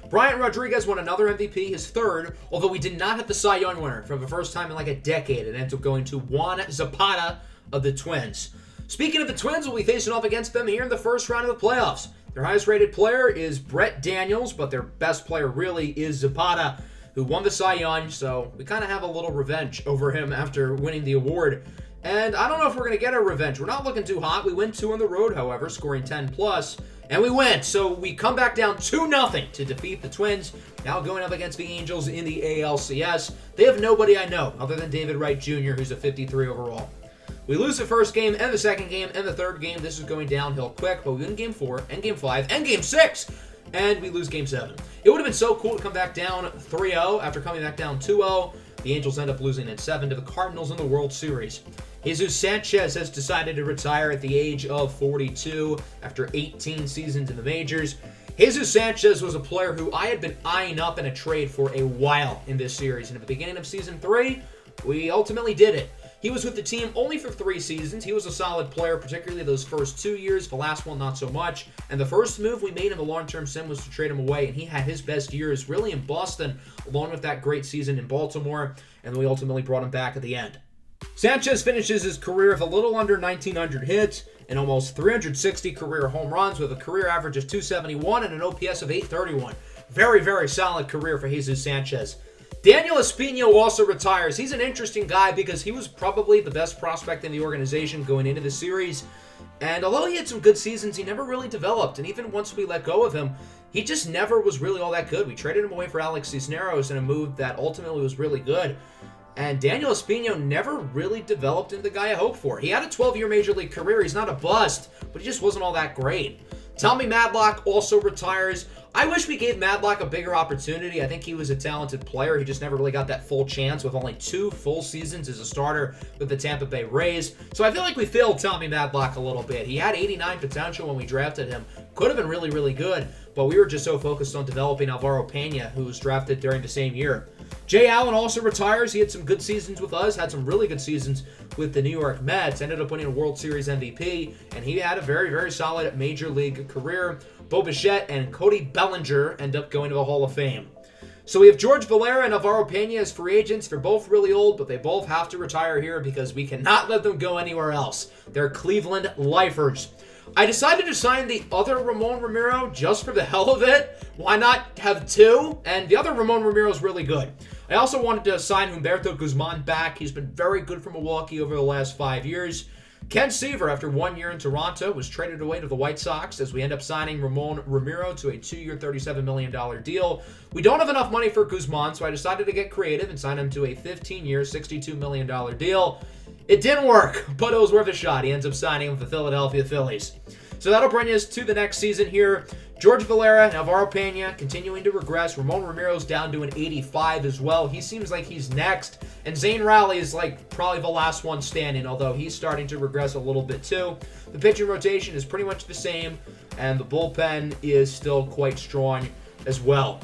Bryant Rodriguez won another MVP, his 3rd, although we did not have the Cy Young winner for the first time in like a decade. It ended up going to Juan Zapata of the Twins. Speaking of the Twins, we'll be facing off against them here in the first round of the playoffs. Their highest-rated player is Brett Daniels, but their best player really is Zapata, who won the Cy Young, so we kind of have a little revenge over him after winning the award. And I don't know if we're going to get our revenge. We're not looking too hot. We win 2 on the road, however, scoring 10+, and we win. So we come back down 2-0 to defeat the Twins, now going up against the Angels in the ALCS. They have nobody I know other than David Wright Jr., who's a 53 overall. We lose the first game and the second game and the third game. This is going downhill quick, but we win Game 4 and Game 5 and Game 6, and we lose Game 7. It would have been so cool to come back down 3-0 after coming back down 2-0. The Angels end up losing in 7 to the Cardinals in the World Series. Jesus Sanchez has decided to retire at the age of 42 after 18 seasons in the majors. Jesus Sanchez was a player who I had been eyeing up in a trade for a while in this series, and at the beginning of Season 3, we ultimately did it. He was with the team only for 3 seasons. He was a solid player, particularly those first 2 years. The last one, not so much. And the first move we made in the long-term sim was to trade him away, and he had his best years really in Boston, along with that great season in Baltimore, and we ultimately brought him back at the end. Sanchez finishes his career with a little under 1,900 hits and almost 360 career home runs with a career average of 271 and an OPS of 831. Very, very solid career for Jesus Sanchez. Daniel Espino also retires. He's an interesting guy because he was probably the best prospect in the organization going into the series. And although he had some good seasons, he never really developed. And even once we let go of him, he just never was really all that good. We traded him away for Alex Cisneros in a move that ultimately was really good. And Daniel Espino never really developed into the guy I hoped for. He had a 12-year Major League career. He's not a bust, but he just wasn't all that great. Tommy Madlock also retires. I wish we gave Madlock a bigger opportunity. I think he was a talented player. He just never really got that full chance with only 2 full seasons as a starter with the Tampa Bay Rays. So I feel like we failed Tommy Madlock a little bit. He had 89 potential when we drafted him. Could have been really, really good, but we were just so focused on developing Alvaro Pena, who was drafted during the same year. Jay Allen also retires. He had some good seasons with us, had some really good seasons with the New York Mets, ended up winning a World Series MVP, and he had a very, very solid Major League career. Bo Bichette and Cody Bellinger end up going to the Hall of Fame. So we have George Valera and Alvaro Pena as free agents. They're both really old, but they both have to retire here because we cannot let them go anywhere else. They're Cleveland lifers. I decided to sign the other Ramon Ramiro just for the hell of it. Why not have 2? And the other Ramon Ramiro is really good. I also wanted to sign Humberto Guzman back. He's been very good for Milwaukee over the last 5 years. Ken Seaver, after 1 year in Toronto, was traded away to the White Sox as we end up signing Ramon Ramiro to a 2-year, $37 million deal. We don't have enough money for Guzman, so I decided to get creative and sign him to a 15-year, $62 million deal. It didn't work, but it was worth a shot. He ends up signing with the Philadelphia Phillies. So that'll bring us to the next season here. George Valera and Alvaro Pena continuing to regress. Ramon Ramiro's down to an 85 as well. He seems like he's next. And Zane Rowley is like probably the last one standing, although he's starting to regress a little bit too. The pitching rotation is pretty much the same, and the bullpen is still quite strong as well.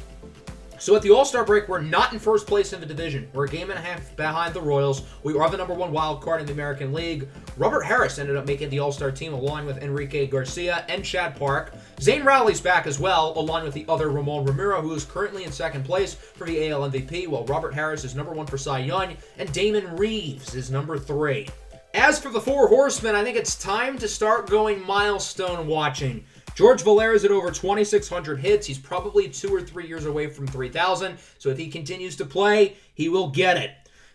So at the All-Star break, we're not in first place in the division. We're a game and a half behind the Royals. We are the number one wild card in the American League. Robert Harris ended up making the All-Star team along with Enrique Garcia and Chad Park. Zane Rowley's back as well, along with the other Ramon Ramiro, who is currently in second place for the AL MVP, while Robert Harris is number 1 for Cy Young, and Damon Reeves is number 3. As for the Four Horsemen, I think it's time to start going milestone watching. George Valera's at over 2,600 hits. He's probably 2 or 3 years away from 3,000. So if he continues to play, he will get it.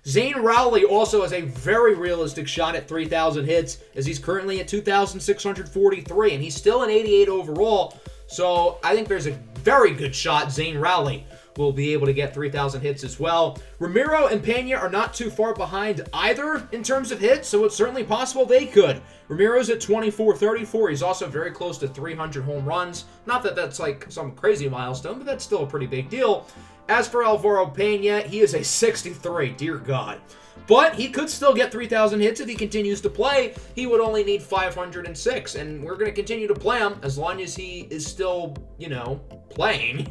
Zane Rowley also has a very realistic shot at 3,000 hits, as he's currently at 2,643, and he's still an 88 overall. So I think there's a very good shot Zane Rowley will be able to get 3,000 hits as well. Ramiro and Pena are not too far behind either in terms of hits, so it's certainly possible they could. Ramiro's at 24-34. He's also very close to 300 home runs. Not that that's like some crazy milestone, but that's still a pretty big deal. As for Alvaro Pena, he is a 63. Dear God. But he could still get 3,000 hits if he continues to play. He would only need 506, and we're going to continue to play him as long as he is still, playing.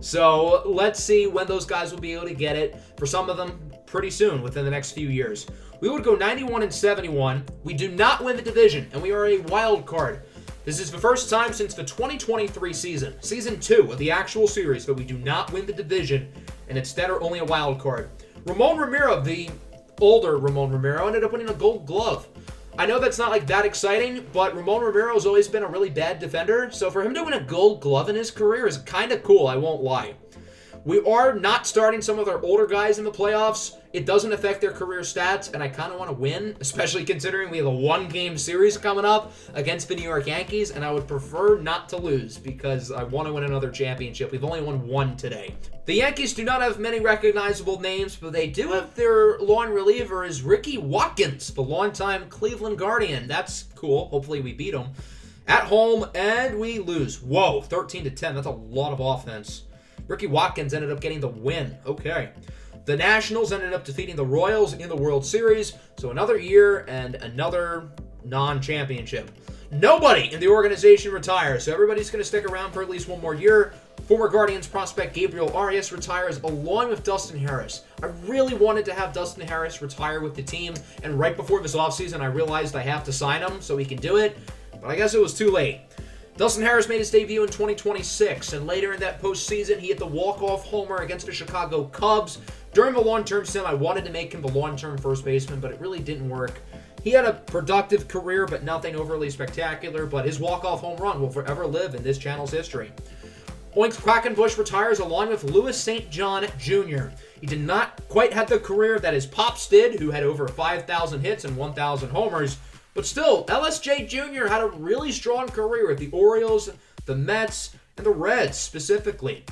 So let's see when those guys will be able to get it. For some of them, pretty soon, within the next few years. We would go 91-71. We do not win the division, and we are a wild card. This is the first time since the 2023 season, Season 2 of the actual series, that we do not win the division, and instead are only a wild card. Ramon Ramiro, the older Ramon Ramiro, ended up winning a Gold Glove. I know that's not like that exciting, but Ramon Ramiro has always been a really bad defender, so for him to win a Gold Glove in his career is kind of cool, I won't lie. We are not starting some of our older guys in the playoffs. It doesn't affect their career stats, and I kind of want to win, especially considering we have a one-game series coming up against the New York Yankees, and I would prefer not to lose because I want to win another championship. We've only won one today. The Yankees do not have many recognizable names, but they do have their long reliever is Ricky Watkins, the longtime Cleveland Guardian. That's cool. Hopefully we beat him. At home, and we lose. Whoa, 13-10. That's a lot of offense. Ricky Watkins ended up getting the win. Okay. The Nationals ended up defeating the Royals in the World Series, so another year and another non-championship. Nobody in the organization retires, so everybody's going to stick around for at least one more year. Former Guardians prospect Gabriel Arias retires along with Dustin Harris. I really wanted to have Dustin Harris retire with the team, and right before this offseason I realized I have to sign him so he can do it, but I guess it was too late. Dustin Harris made his debut in 2026, and later in that postseason, he hit the walk-off homer against the Chicago Cubs. During the long-term sim, I wanted to make him the long-term first baseman, but it really didn't work. He had a productive career, but nothing overly spectacular, but his walk-off home run will forever live in this channel's history. Oinks Quackenbush retires along with Louis St. John Jr. He did not quite have the career that his pops did, who had over 5,000 hits and 1,000 homers, but still, LSJ Jr. had a really strong career with the Orioles, the Mets, and the Reds specifically.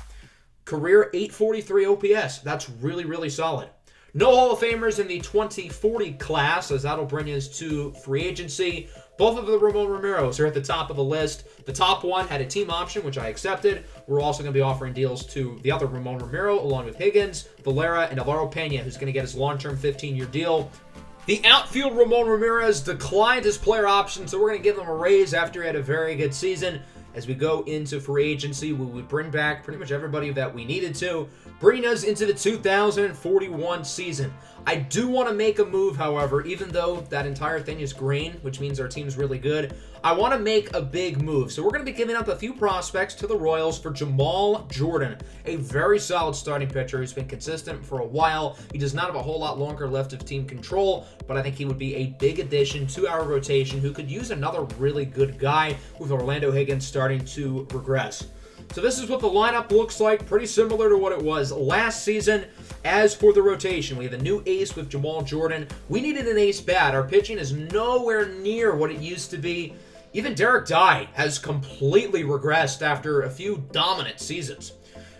Career 843 OPS. That's really, really solid. No Hall of Famers in the 2040 class, as that'll bring us to free agency. Both of the Ramon Ramiros are at the top of the list. The top one had a team option, which I accepted. We're also going to be offering deals to the other Ramon Ramiro, along with Higgins, Valera, and Alvaro Pena, who's going to get his long-term 15-year deal. The outfield Ramon Ramirez declined his player option, so we're going to give him a raise after he had a very good season. As we go into free agency, we would bring back pretty much everybody that we needed to, bringing us into the 2041 season. I do want to make a move, however, even though that entire thing is green, which means our team's really good. I want to make a big move. So we're going to be giving up a few prospects to the Royals for Jamal Jordan, a very solid starting pitcher who's been consistent for a while. He does not have a whole lot longer left of team control, but I think he would be a big addition to our rotation who could use another really good guy with Orlando Higgins starting to regress. So this is what the lineup looks like, pretty similar to what it was last season. As for the rotation, we have a new ace with Jamal Jordan. We needed an ace bad. Our pitching is nowhere near what it used to be. Even Derek Dye has completely regressed after a few dominant seasons.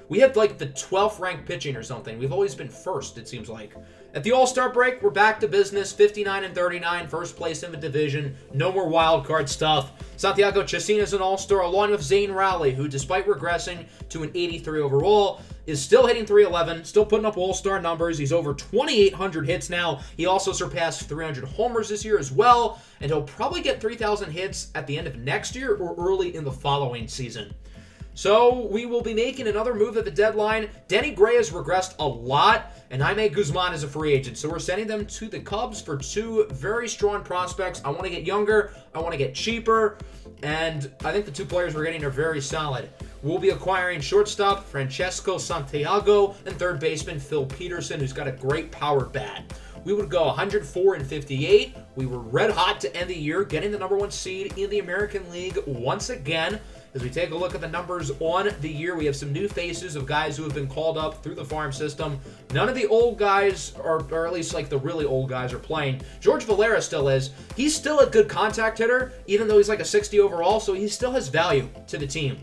We have like the 12th ranked pitching or something. We've always been first, it seems like. At the All-Star break, we're back to business. 59-39, first place in the division. No more wild card stuff. Santiago Chacina's an All-Star along with Zane Rowley, who, despite regressing to an 83 overall, is still hitting .311, still putting up All-Star numbers. He's over 2,800 hits now. He also surpassed 300 homers this year as well, and he'll probably get 3,000 hits at the end of next year or early in the following season. So we will be making another move at the deadline. Denny Gray has regressed a lot, and Jaime Guzman is a free agent. So we're sending them to the Cubs for two very strong prospects. I want to get younger. I want to get cheaper. And I think the two players we're getting are very solid. We'll be acquiring shortstop Francesco Santiago and third baseman Phil Peterson, who's got a great power bat. We would go 104-58. We were red hot to end the year, getting the number 1 seed in the American League once again. As we take a look at the numbers on the year, we have some new faces of guys who have been called up through the farm system. None of the old guys, or at least like the really old guys, are playing. George Valera still is. He's still a good contact hitter, even though he's like a 60 overall, so he still has value to the team.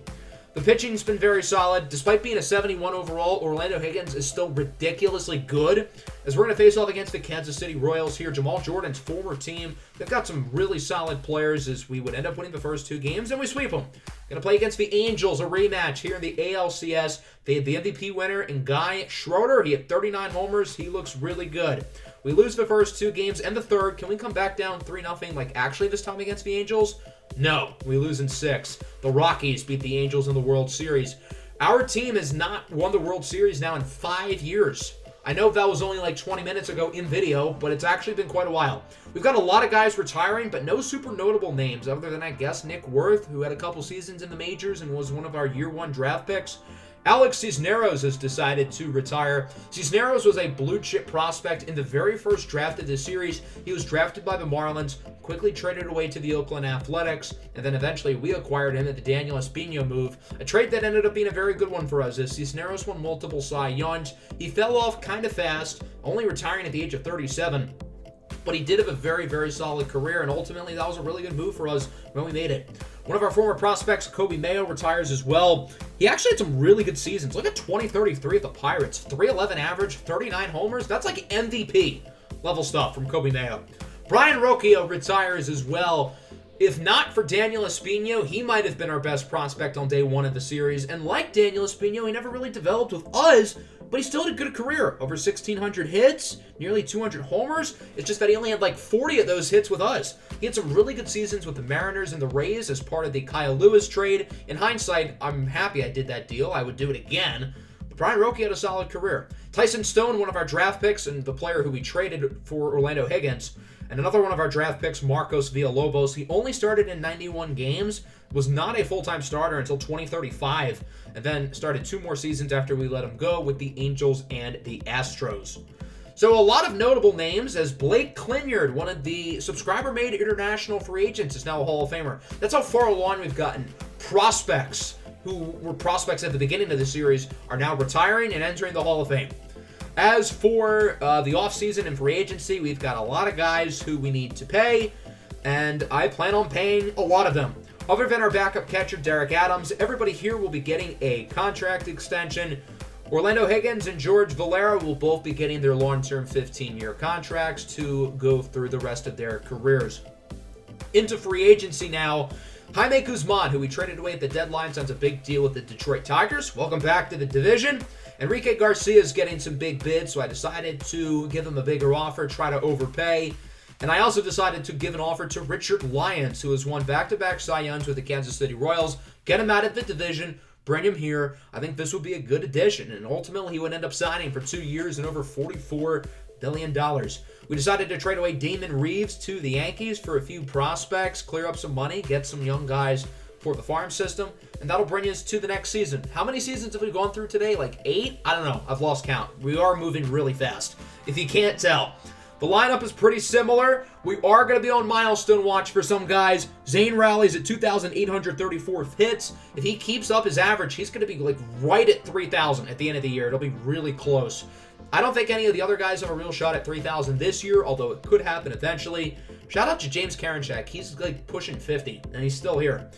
The pitching's been very solid. Despite being a 71 overall, Orlando Higgins is still ridiculously good. As we're going to face off against the Kansas City Royals here, Jamal Jordan's former team, they've got some really solid players as we would end up winning the first 2 games, and we sweep them. Going to play against the Angels, a rematch here in the ALCS. They had the MVP winner in Guy Schroeder. He had 39 homers. He looks really good. We lose the first 2 games and the third. Can we come back down 3-0 like actually this time against the Angels? No, we lose in 6. The Rockies beat the Angels in the World Series. Our team has not won the World Series now in 5 years. I know that was only like 20 minutes ago in video, but it's actually been quite a while. We've got a lot of guys retiring, but no super notable names other than, I guess, Nick Worth, who had a couple seasons in the majors and was one of our year 1 draft picks. Alex Cisneros has decided to retire. Cisneros was a blue-chip prospect in the very first draft of the series. He was drafted by the Marlins, quickly traded away to the Oakland Athletics, and then eventually we acquired him at the Daniel Espino move, a trade that ended up being a very good one for us as Cisneros won multiple Cy Youngs. He fell off kind of fast, only retiring at the age of 37. But he did have a very, very solid career, and ultimately that was a really good move for us when we made it. One of our former prospects, Kobe Mayo, retires as well. He actually had some really good seasons. Look at 20-33 at the Pirates. 311 average, 39 homers. That's like MVP level stuff from Kobe Mayo. Brian Rocchio retires as well. If not for Daniel Espino, he might have been our best prospect on day 1 of the series. And like Daniel Espino, he never really developed with us, but he still had a good career. Over 1,600 hits, nearly 200 homers. It's just that he only had like 40 of those hits with us. He had some really good seasons with the Mariners and the Rays as part of the Kyle Lewis trade. In hindsight, I'm happy I did that deal. I would do it again. But Brian Rocchio had a solid career. Tyson Stone, one of our draft picks and the player who we traded for Orlando Higgins. And another one of our draft picks, Marcos Villalobos. He only started in 91 games, was not a full-time starter until 2035, and then started 2 more seasons after we let him go with the Angels and the Astros. So a lot of notable names, as Blake Clinyard, one of the subscriber-made international free agents, is now a Hall of Famer. That's how far along we've gotten. Prospects who were prospects at the beginning of the series are now retiring and entering the Hall of Fame. As for the offseason and free agency, we've got a lot of guys who we need to pay, and I plan on paying a lot of them. Other than our backup catcher, Derek Adams, everybody here will be getting a contract extension. Orlando Higgins and George Valera will both be getting their long-term 15-year contracts to go through the rest of their careers. Into free agency now. Jaime Guzman, who we traded away at the deadline, signs a big deal with the Detroit Tigers. Welcome back to the division. Enrique Garcia is getting some big bids, so I decided to give him a bigger offer, try to overpay. And I also decided to give an offer to Richard Lyons, who has won back-to-back Cy Youngs with the Kansas City Royals. Get him out of the division, bring him here. I think this would be a good addition, and ultimately he would end up signing for 2 years and over $44 billion. We decided to trade away Damon Reeves to the Yankees for a few prospects, clear up some money, get some young guys for the farm system, and that'll bring us to the next season. How many seasons have we gone through today? Like 8? I don't know. I've lost count. We are moving really fast, if you can't tell. The lineup is pretty similar. We are going to be on milestone watch for some guys. Zane Rowley's at 2,834 hits. If he keeps up his average, he's going to be like right at 3,000 at the end of the year. It'll be really close. I don't think any of the other guys have a real shot at 3,000 this year, although it could happen eventually. Shout out to James Karinchak. He's like pushing 50, and he's still here.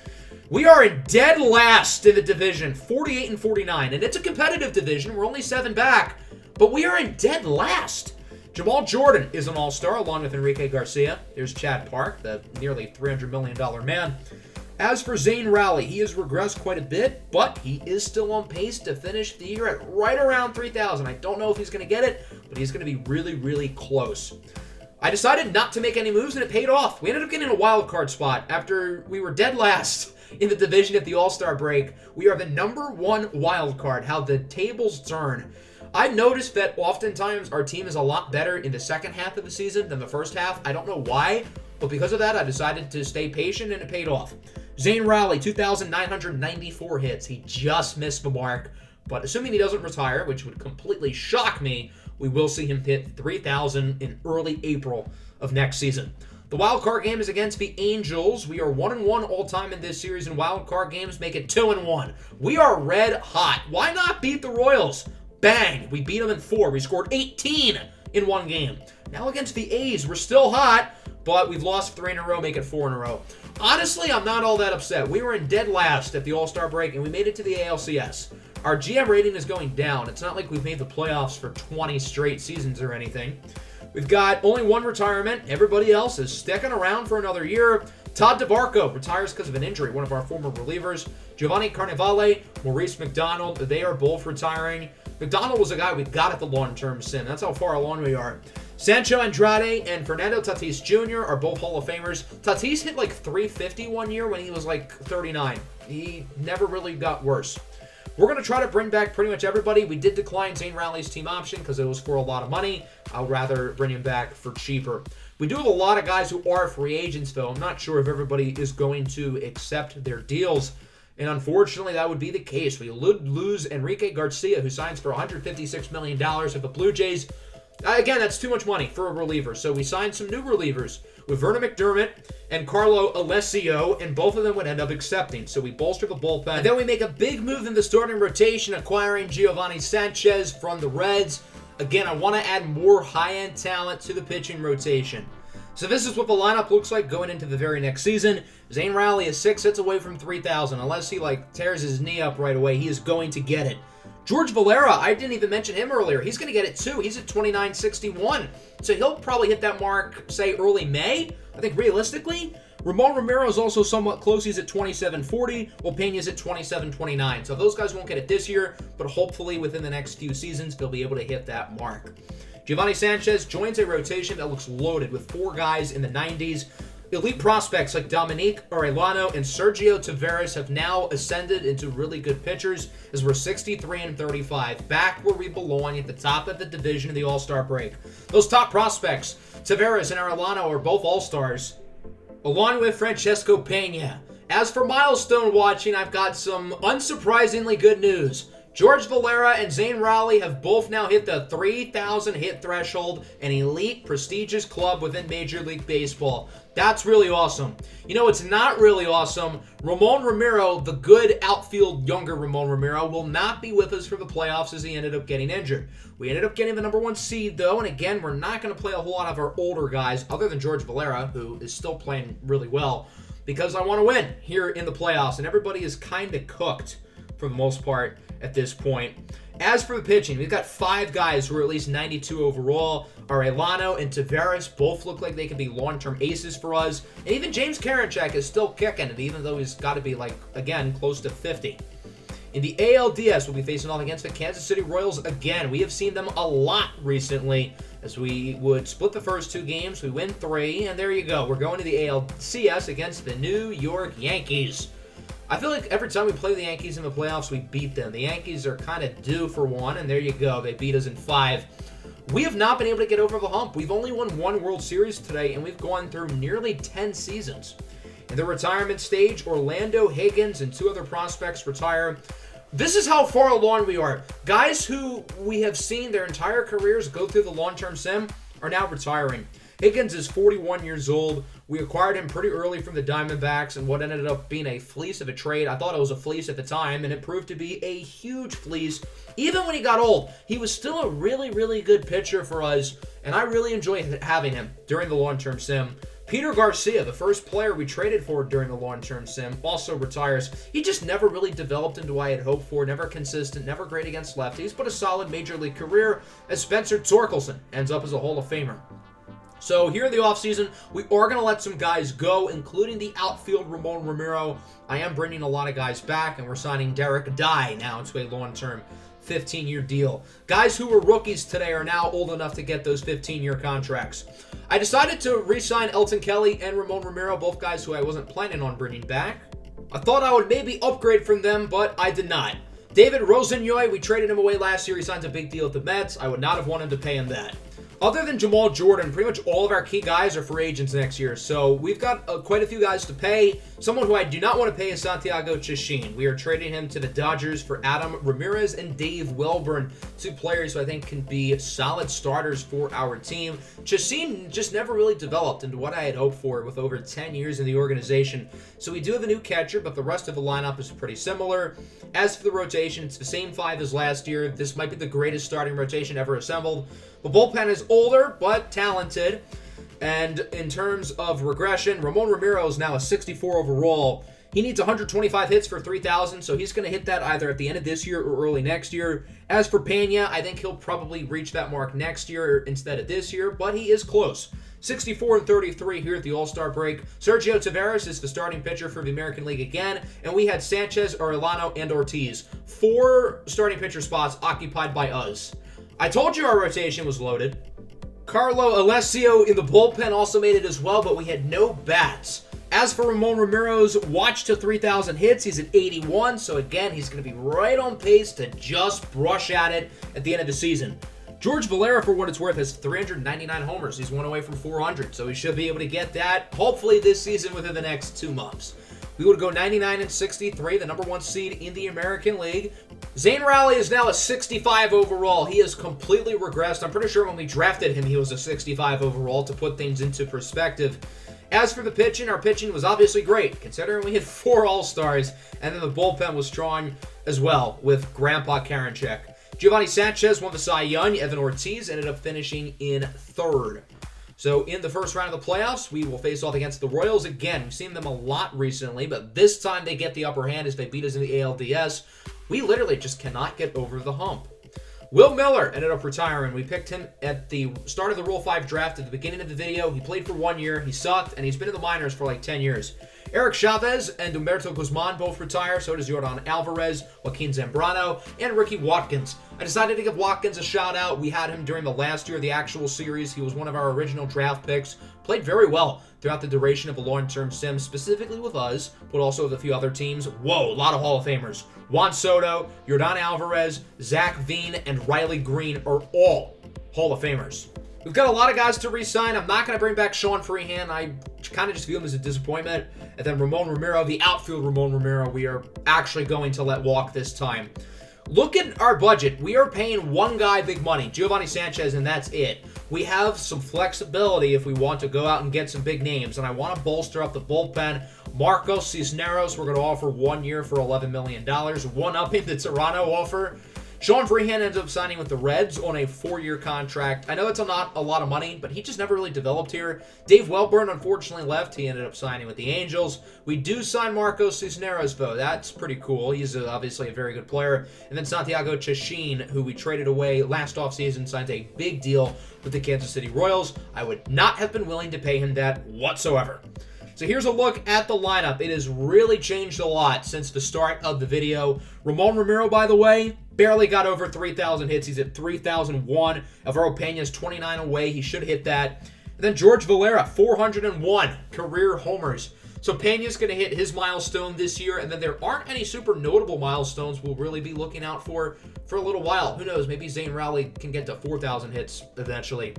We are in dead last in the division, 48 and 49, and it's a competitive division. We're only 7 back, but we are in dead last. Jamal Jordan is an all-star along with Enrique Garcia. There's Chad Park, the nearly $300 million man. As for Zane Rowley, he has regressed quite a bit, but he is still on pace to finish the year at right around 3,000. I don't know if he's going to get it, but he's going to be really, really close. I decided not to make any moves, and it paid off. We ended up getting a wild card spot after we were dead last in the division at the All-Star break. We are the #1 wild card. How the tables turn. I've noticed that oftentimes our team is a lot better in the second half of the season than the first half. I don't know why, but because of that, I decided to stay patient, and it paid off. Zane Rowley, 2,994 hits. He just missed the mark, but assuming he doesn't retire, which would completely shock me, we will see him hit 3,000 in early April of next season. The wild card game is against the Angels. We are 1-1 all time in this series, and wild card games make it 2-1. We are red hot. Why not beat the Royals? Bang! We beat them in 4. We scored 18 in one game. Now against the A's, we're still hot, but we've lost 3 in a row, make it 4 in a row. Honestly, I'm not all that upset. We were in dead last at the All-Star break, and we made it to the ALCS. Our GM rating is going down. It's not like we've made the playoffs for 20 straight seasons or anything. We've got only one retirement. Everybody else is sticking around for another year. Todd DeBarco retires because of an injury, one of our former relievers. Giovanni Carnevale, Maurice McDonald, they are both retiring. McDonald was a guy we got at the long-term sim. That's how far along we are. Sancho Andrade and Fernando Tatis Jr. are both Hall of Famers. Tatis hit like 350 one year when he was like 39. He never really got worse. We're going to try to bring back pretty much everybody. We did decline Zane Rowley's team option because it was for a lot of money. I'll rather bring him back for cheaper. We do have a lot of guys who are free agents, though. I'm not sure if everybody is going to accept their deals. And unfortunately, that would be the case. We lose Enrique Garcia, who signs for $156 million with the Blue Jays. Again, that's too much money for a reliever. So we signed some new relievers with Vernon McDermott and Carlo Alessio, and both of them would end up accepting. So we bolster the bullpen. And then we make a big move in the starting rotation, acquiring Giovanni Sanchez from the Reds. Again, I want to add more high-end talent to the pitching rotation. So this is what the lineup looks like going into the very next season. Zane Rowley is 6 hits away from 3,000. Unless he tears his knee up right away, he is going to get it. George Valera, I didn't even mention him earlier. He's going to get it too. He's at 2961. So he'll probably hit that mark, say, early May. I think realistically. Ramon Romero is also somewhat close. He's at 2740, while Pena's at 2729. So those guys won't get it this year, but hopefully within the next few seasons, they'll be able to hit that mark. Giovanni Sanchez joins a rotation that looks loaded with 4 guys in the 90s. Elite prospects like Dominique Arellano and Sergio Taveras have now ascended into really good pitchers as we're 63-35, back where we belong at the top of the division of the All-Star break. Those top prospects, Taveras and Arellano, are both All-Stars, along with Francesco Pena. As for milestone watching, I've got some unsurprisingly good news. George Valera and Zane Rowley have both now hit the 3,000 hit threshold, an elite, prestigious club within Major League Baseball. That's really awesome. You know, it's not really awesome. Ramon Romero, the good outfield younger Ramon Romero, will not be with us for the playoffs as he ended up getting injured. We ended up getting the #1 seed, though, and again, we're not going to play a whole lot of our older guys, other than George Valera, who is still playing really well, because I want to win here in the playoffs, and everybody is kind of cooked for the most part at this point. As for the pitching, we've got 5 guys who are at least 92 overall. Arellano and Taveras both look like they could be long-term aces for us. And even James Karinchak is still kicking it, even though he's got to be, again, close to 50. In the ALDS, we'll be facing off against the Kansas City Royals again. We have seen them a lot recently, as we would split the first 2 games. We win 3, and there you go. We're going to the ALCS against the New York Yankees. I feel like every time we play the Yankees in the playoffs, we beat them. The Yankees are kind of due for one, and there you go. They beat us in 5. We have not been able to get over the hump. We've only won 1 World Series today, and we've gone through nearly 10 seasons. In the retirement stage, Orlando Higgins and 2 other prospects retire. This is how far along we are. Guys who we have seen their entire careers go through the long-term sim are now retiring. Higgins is 41 years old. We acquired him pretty early from the Diamondbacks in what ended up being a fleece of a trade. I thought it was a fleece at the time, and it proved to be a huge fleece. Even when he got old, he was still a really, really good pitcher for us, and I really enjoyed having him during the long-term sim. Peter Garcia, the first player we traded for during the long-term sim, also retires. He just never really developed into what I had hoped for, never consistent, never great against lefties, but a solid major league career as Spencer Torkelson ends up as a Hall of Famer. So here in the offseason, we are going to let some guys go, including the outfield Ramon Ramiro. I am bringing a lot of guys back, and we're signing Derek Dye now to a long-term 15-year deal. Guys who were rookies today are now old enough to get those 15-year contracts. I decided to re-sign Elton Kelly and Ramon Ramiro, both guys who I wasn't planning on bringing back. I thought I would maybe upgrade from them, but I did not. David Rosenyoy, we traded him away last year. He signs a big deal at the Mets. I would not have wanted to pay him that. Other than Jamal Jordan, pretty much all of our key guys are free agents next year, so we've got quite a few guys to pay. Someone who I do not want to pay is Santiago Chachin. We are trading him to the Dodgers for Adam Ramirez and Dave Welburn, two players who I think can be solid starters for our team. Chachin just never really developed into what I had hoped for with over 10 years in the organization. So we do have a new catcher, but the rest of the lineup is pretty similar. As for the rotation, it's the same five as last year. This might be the greatest starting rotation ever assembled. The bullpen is older, but talented. And in terms of regression, Ramon Ramiro is now a 64 overall. He needs 125 hits for 3,000, so he's going to hit that either at the end of this year or early next year. As for Pena, I think he'll probably reach that mark next year instead of this year, but he is close. 64-33 here at the All-Star break. Sergio Taveras is the starting pitcher for the American League again, and we had Sanchez, Arellano, and Ortiz. 4 starting pitcher spots occupied by us. I told you our rotation was loaded. Carlo Alessio in the bullpen also made it as well, but we had no bats. As for Ramon Ramiro's watch to 3,000 hits, he's at 81, so again, he's going to be right on pace to just brush at it at the end of the season. George Valera, for what it's worth, has 399 homers. He's one away from 400, so he should be able to get that, hopefully this season within the next 2 months. We would go 99-63, the number 1 seed in the American League. Zane Rowley is now a 65 overall. He has completely regressed. I'm pretty sure when we drafted him, he was a 65 overall, to put things into perspective. As for the pitching, our pitching was obviously great, considering we had 4 All-Stars, and then the bullpen was strong as well with Grandpa Karinchak. Giovanni Sanchez won the Cy Young. Evan Ortiz ended up finishing in 3rd. So in the first round of the playoffs, we will face off against the Royals again. We've seen them a lot recently, but this time they get the upper hand as they beat us in the ALDS. We literally just cannot get over the hump. Will Miller ended up retiring. We picked him at the start of the Rule 5 draft at the beginning of the video. He played for 1 year. He sucked, and he's been in the minors for like 10 years. Eric Chavez and Humberto Guzman both retire. So does Yordan Alvarez, Joaquin Zambrano, and Ricky Watkins. I decided to give Watkins a shout out. We had him during the last year of the actual series. He was one of our original draft picks. Played very well throughout the duration of a long-term sim, specifically with us, but also with a few other teams. Whoa, a lot of Hall of Famers. Juan Soto, Yordan Alvarez, Zach Veen, and Riley Green are all Hall of Famers. We've got a lot of guys to re-sign. I'm not going to bring back Sean Freehan. I kind of just view him as a disappointment. And then Ramon Ramiro, the outfield Ramon Ramiro, we are actually going to let walk this time. Look at our budget. We are paying one guy big money, Giovanni Sanchez, and that's it. We have some flexibility if we want to go out and get some big names, and I want to bolster up the bullpen. Marcos Cisneros, we're going to offer 1 year for $11 million, one-upping the Toronto offer. Sean Freehan ends up signing with the Reds on a 4-year contract. I know it's not a lot of money, but he just never really developed here. Dave Welburn unfortunately left. He ended up signing with the Angels. We do sign Marcos Cisneros, though. That's pretty cool. He's obviously a very good player. And then Santiago Chachin, who we traded away last offseason, signs a big deal with the Kansas City Royals. I would not have been willing to pay him that whatsoever. So here's a look at the lineup. It has really changed a lot since the start of the video. Ramon Ramiro, by the way, barely got over 3,000 hits. He's at 3,001. Alvaro Pena is 29 away. He should hit that. And then George Valera, 401 career homers. So Pena's going to hit his milestone this year, and then there aren't any super notable milestones we'll really be looking out for a little while. Who knows? Maybe Zane Rowley can get to 4,000 hits eventually.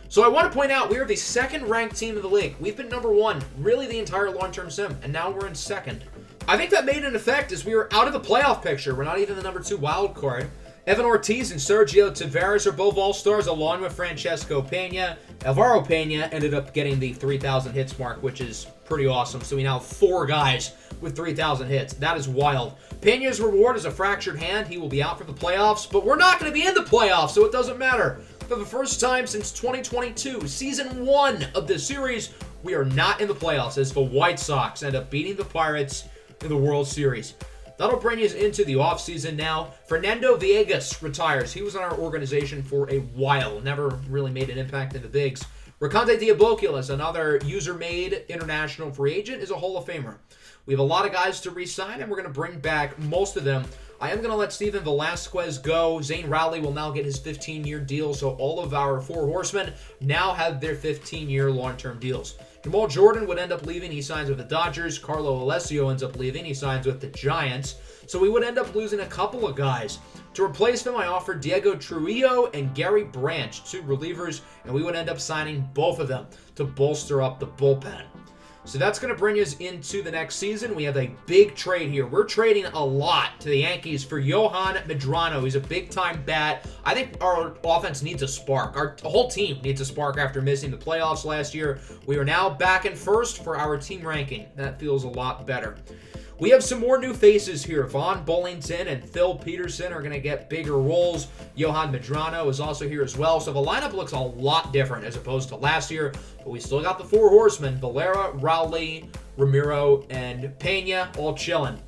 So I want to point out we are the 2nd-ranked team in the league. We've been number 1 really the entire long-term sim, and now we're in 2nd. I think that made an effect as we were out of the playoff picture. We're not even the number 2 wild card. Evan Ortiz and Sergio Taveras are both All-Stars, along with Francesco Pena. Alvaro Pena ended up getting the 3,000 hits mark, which is pretty awesome. So we now have 4 guys with 3,000 hits. That is wild. Pena's reward is a fractured hand. He will be out for the playoffs, but we're not going to be in the playoffs, so it doesn't matter. For the first time since 2022, Season 1 of this series, we are not in the playoffs as the White Sox end up beating the Pirates in the World Series. That'll bring us into the offseason now. Fernando Villegas retires. He was in our organization for a while. Never really made an impact in the bigs. Raconte Diaboculas, another user-made international free agent, is a Hall of Famer. We have a lot of guys to re-sign, and we're going to bring back most of them. I am going to let Steven Velasquez go. Zane Rowley will now get his 15-year deal, so all of our four horsemen now have their 15-year long-term deals. Jamal Jordan would end up leaving. He signs with the Dodgers. Carlo Alessio ends up leaving. He signs with the Giants. So we would end up losing a couple of guys. To replace them, I offered Diego Trujillo and Gary Branch, two relievers, and we would end up signing both of them to bolster up the bullpen. So that's going to bring us into the next season. We have a big trade here. We're trading a lot to the Yankees for Yohan Medrano. He's a big-time bat. I think our offense needs a spark. Our whole team needs a spark after missing the playoffs last year. We are now back in first for our team ranking. That feels a lot better. We have some more new faces here. Vaughn Bullington and Phil Peterson are going to get bigger roles. Yohan Medrano is also here as well. So the lineup looks a lot different as opposed to last year. But we still got the four horsemen, Valera, Rowley, Ramiro, and Pena, all chilling.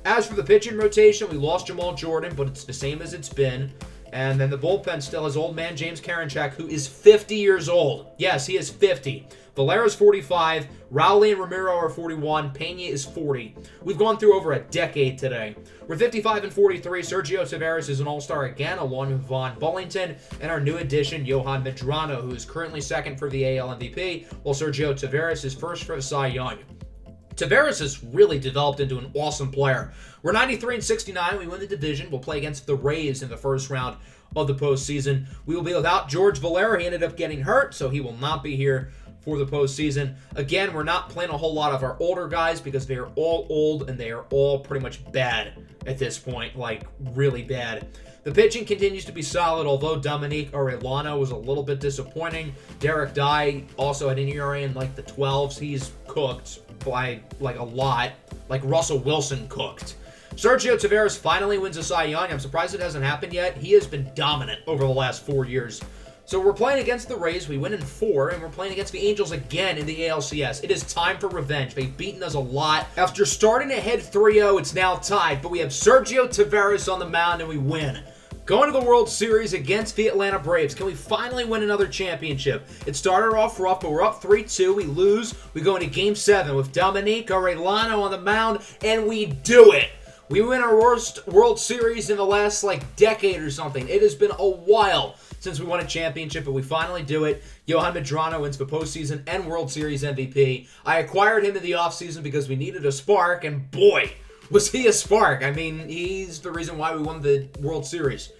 As for the pitching rotation, we lost Jamal Jordan, but it's the same as it's been. And then the bullpen still has old man James Karinchak, who is 50 years old. Yes, he is 50. Valera's 45, Rowley and Ramiro are 41, Pena is 40. We've gone through over a decade today. We're 55 and 43. Sergio Taveras is an all-star again, along with Vaughn Bullington, and our new addition, Yohan Medrano, who is currently second for the AL MVP, while Sergio Taveras is first for the Cy Young. Taveras has really developed into an awesome player. We're 93 and 69. We win the division. We'll play against the Rays in the first round of the postseason. We will be without George Valera. He ended up getting hurt, so he will not be here for the postseason. Again, we're not playing a whole lot of our older guys because they are all old and they are all pretty much bad at this point, like really bad. The pitching continues to be solid, although Dominique Arellano was a little bit disappointing. Derek Dye also had an ERA in like the 12s. He's cooked by like a lot, like Russell Wilson cooked. Sergio Taveras finally wins a Cy Young. I'm surprised it hasn't happened yet. He has been dominant over the last 4 years. So we're playing against the Rays. We win in 4, and we're playing against the Angels again in the ALCS. It is time for revenge. They've beaten us a lot. After starting ahead 3-0, it's now tied, but we have Sergio Taveras on the mound, and we win. Going to the World Series against the Atlanta Braves. Can we finally win another championship? It started off rough, but we're up 3-2. We lose. We go into Game 7 with Dominique Arellano on the mound, and we do it. We win our worst World Series in the last, decade or something. It has been a while since we won a championship, but we finally do it. Yohan Medrano wins the postseason and World Series MVP. I acquired him in the offseason because we needed a spark, and boy, was he a spark. I mean, he's the reason why we won the World Series.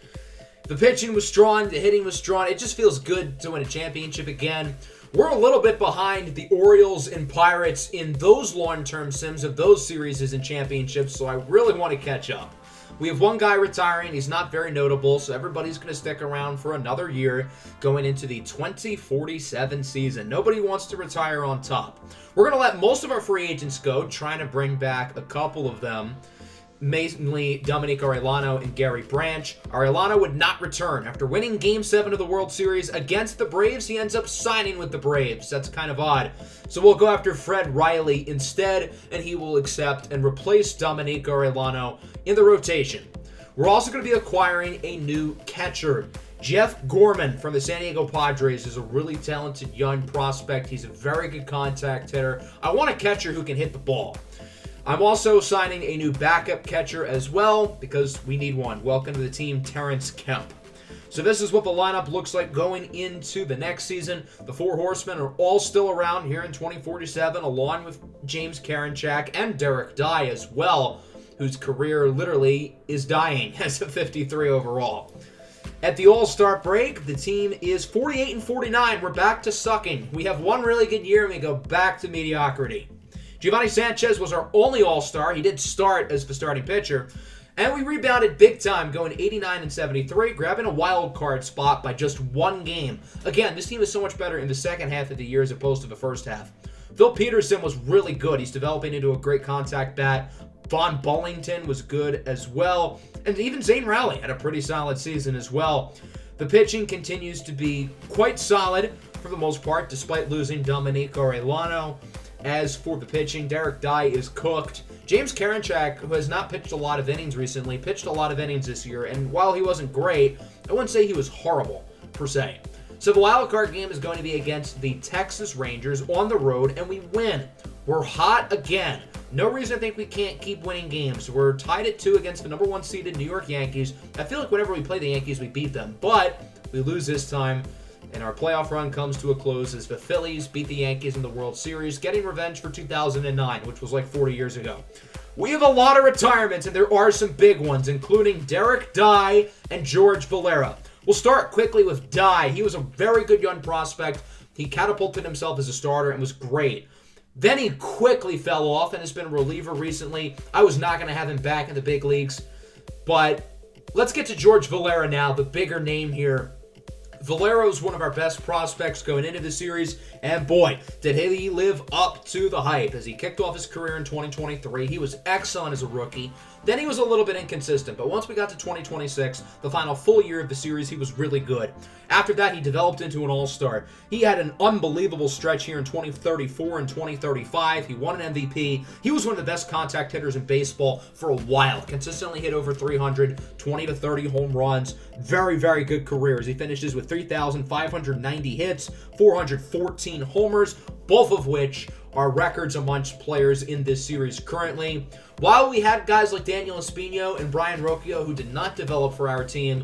The pitching was strong. The hitting was strong. It just feels good to win a championship again. We're a little bit behind the Orioles and Pirates in those long-term sims of those series and championships, so I really want to catch up. We have one guy retiring. He's not very notable, so everybody's going to stick around for another year going into the 2047 season. Nobody wants to retire on top. We're going to let most of our free agents go, trying to bring back a couple of them, mainly Dominique Arellano and Gary Branch. Arellano would not return. After winning Game 7 of the World Series against the Braves, he ends up signing with the Braves. That's kind of odd. So we'll go after Fred Riley instead, and he will accept and replace Dominique Arellano in the rotation. We're also going to be acquiring a new catcher. Jeff Gorman from the San Diego Padres is a really talented young prospect. He's a very good contact hitter. I want a catcher who can hit the ball. I'm also signing a new backup catcher as well because we need one. Welcome to the team, Terrence Kemp. So this is what the lineup looks like going into the next season. The four horsemen are all still around here in 2047, along with James Karinchak and Derek Dye as well, whose career literally is dying as a 53 overall. At the All-Star break, the team is 48 and 49. We're back to sucking. We have one really good year and we go back to mediocrity. Giovanni Sanchez was our only All-Star. He did start as the starting pitcher. And we rebounded big time, going 89 and 73, grabbing a wild card spot by just one game. Again, this team is so much better in the second half of the year as opposed to the first half. Phil Peterson was really good. He's developing into a great contact bat. Vaughn Bullington was good as well. And even Zane Rowley had a pretty solid season as well. The pitching continues to be quite solid. for the most part, despite losing Dominico Arellano. As for the pitching, Derek Dye is cooked. James Karinchak, who has not pitched a lot of innings recently, pitched a lot of innings this year, and while he wasn't great, I wouldn't say he was horrible, per se. So the wildcard game is going to be against the Texas Rangers on the road, and we win. We're hot again. No reason to think we can't keep winning games. We're tied at 2 against the number 1 seeded New York Yankees. I feel like whenever we play the Yankees, we beat them, but we lose this time, and our playoff run comes to a close as the Phillies beat the Yankees in the World Series, getting revenge for 2009, which was like 40 years ago. We have a lot of retirements, and there are some big ones, including Derek Dye and George Valera. We'll start quickly with Dye. He was a very good young prospect. He catapulted himself as a starter and was great. Then he quickly fell off and has been a reliever recently. I was not going to have him back in the big leagues. But let's get to George Valera now, the bigger name here. Valera is one of our best prospects going into the series, and boy, did he live up to the hype. As he kicked off his career in 2023, he was excellent as a rookie. Then he was a little bit inconsistent, but once we got to 2026, the final full year of the series, he was really good. After that, he developed into an all-star. He had an unbelievable stretch here in 2034 and 2035. He won an MVP. He was one of the best contact hitters in baseball for a while. Consistently hit over 300, 20 to 30 home runs. Very, very good careers. He finishes with 3,590 hits, 414 homers, both of which are records amongst players in this series currently. While we had guys like Daniel Espino and Brian Rocchio who did not develop for our team,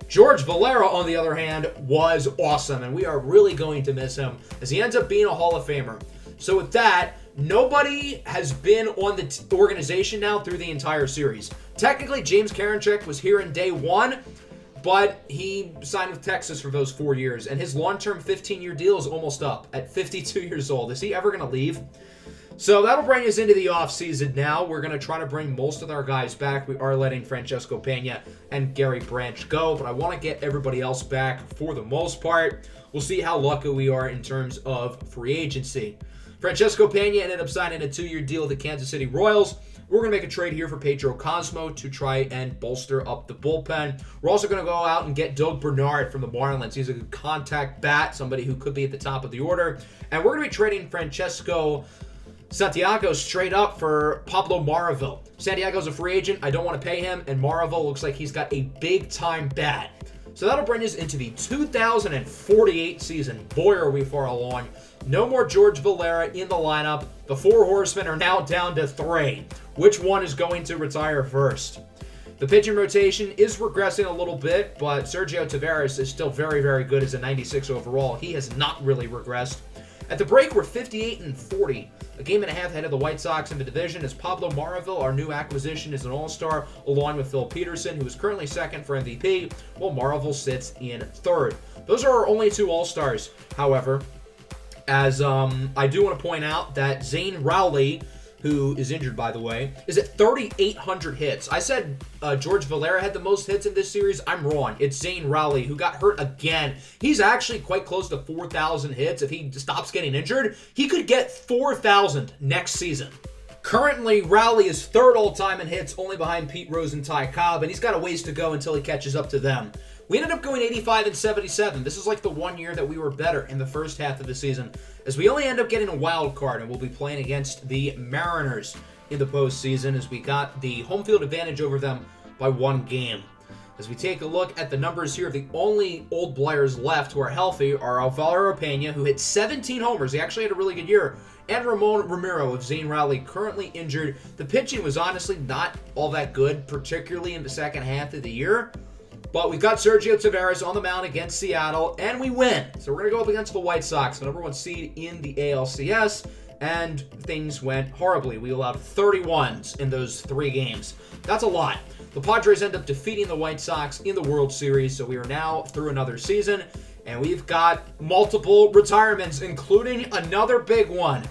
George Valera, on the other hand, was awesome, and we are really going to miss him as he ends up being a Hall of Famer. So with that, nobody has been on the organization now through the entire series. Technically, James Karinchak was here in day 1, but he signed with Texas for those 4 years, and his long-term 15-year deal is almost up at 52 years old. Is he ever going to leave? So that'll bring us into the offseason now. We're going to try to bring most of our guys back. We are letting Francesco Pena and Gary Branch go, but I want to get everybody else back for the most part. We'll see how lucky we are in terms of free agency. Francesco Pena ended up signing a 2-year deal with the Kansas City Royals. We're going to make a trade here for Pedro Cosmo to try and bolster up the bullpen. We're also going to go out and get Doug Bernard from the Marlins. He's a good contact bat, somebody who could be at the top of the order. And we're going to be trading Francesco Santiago straight up for Pablo Maravil. Santiago's a free agent. I don't want to pay him, and Maravil looks like he's got a big-time bat. So that'll bring us into the 2048 season. Boy, are we far along. No more George Valera in the lineup. The 4 horsemen are now down to 3. Which one is going to retire first? The pitching rotation is regressing a little bit, but Sergio Taveras is still very, very good as a 96 overall. He has not really regressed. At the break, we're 58-40. A game and a half ahead of the White Sox in the division as Pablo Maravil, our new acquisition, is an all-star, along with Phil Peterson, who is currently second for MVP, while Maravil sits in third. Those are our only 2 all-stars, however, as I do want to point out that Zane Rowley, who is injured, by the way, is at 3,800 hits. I said George Valera had the most hits in this series. I'm wrong. It's Zane Rowley, who got hurt again. He's actually quite close to 4,000 hits. If he stops getting injured, he could get 4,000 next season. Currently, Rowley is 3rd all-time in hits, only behind Pete Rose and Ty Cobb, and he's got a ways to go until he catches up to them. We ended up going 85-77. This is like the one year that we were better in the first half of the season, as we only end up getting a wild card, and we'll be playing against the Mariners in the postseason, as we got the home field advantage over them by 1 game. As we take a look at the numbers here, the only old players left who are healthy are Alvaro Pena, who hit 17 homers. He actually had a really good year. And Ramon Romero of Zane Rowley, currently injured. The pitching was honestly not all that good, particularly in the second half of the year. But we've got Sergio Taveras on the mound against Seattle, and we win. So we're going to go up against the White Sox, the number 1 seed in the ALCS, and things went horribly. We allowed 31s in those 3 games. That's a lot. The Padres end up defeating the White Sox in the World Series, so we are now through another season, and we've got multiple retirements, including another big one.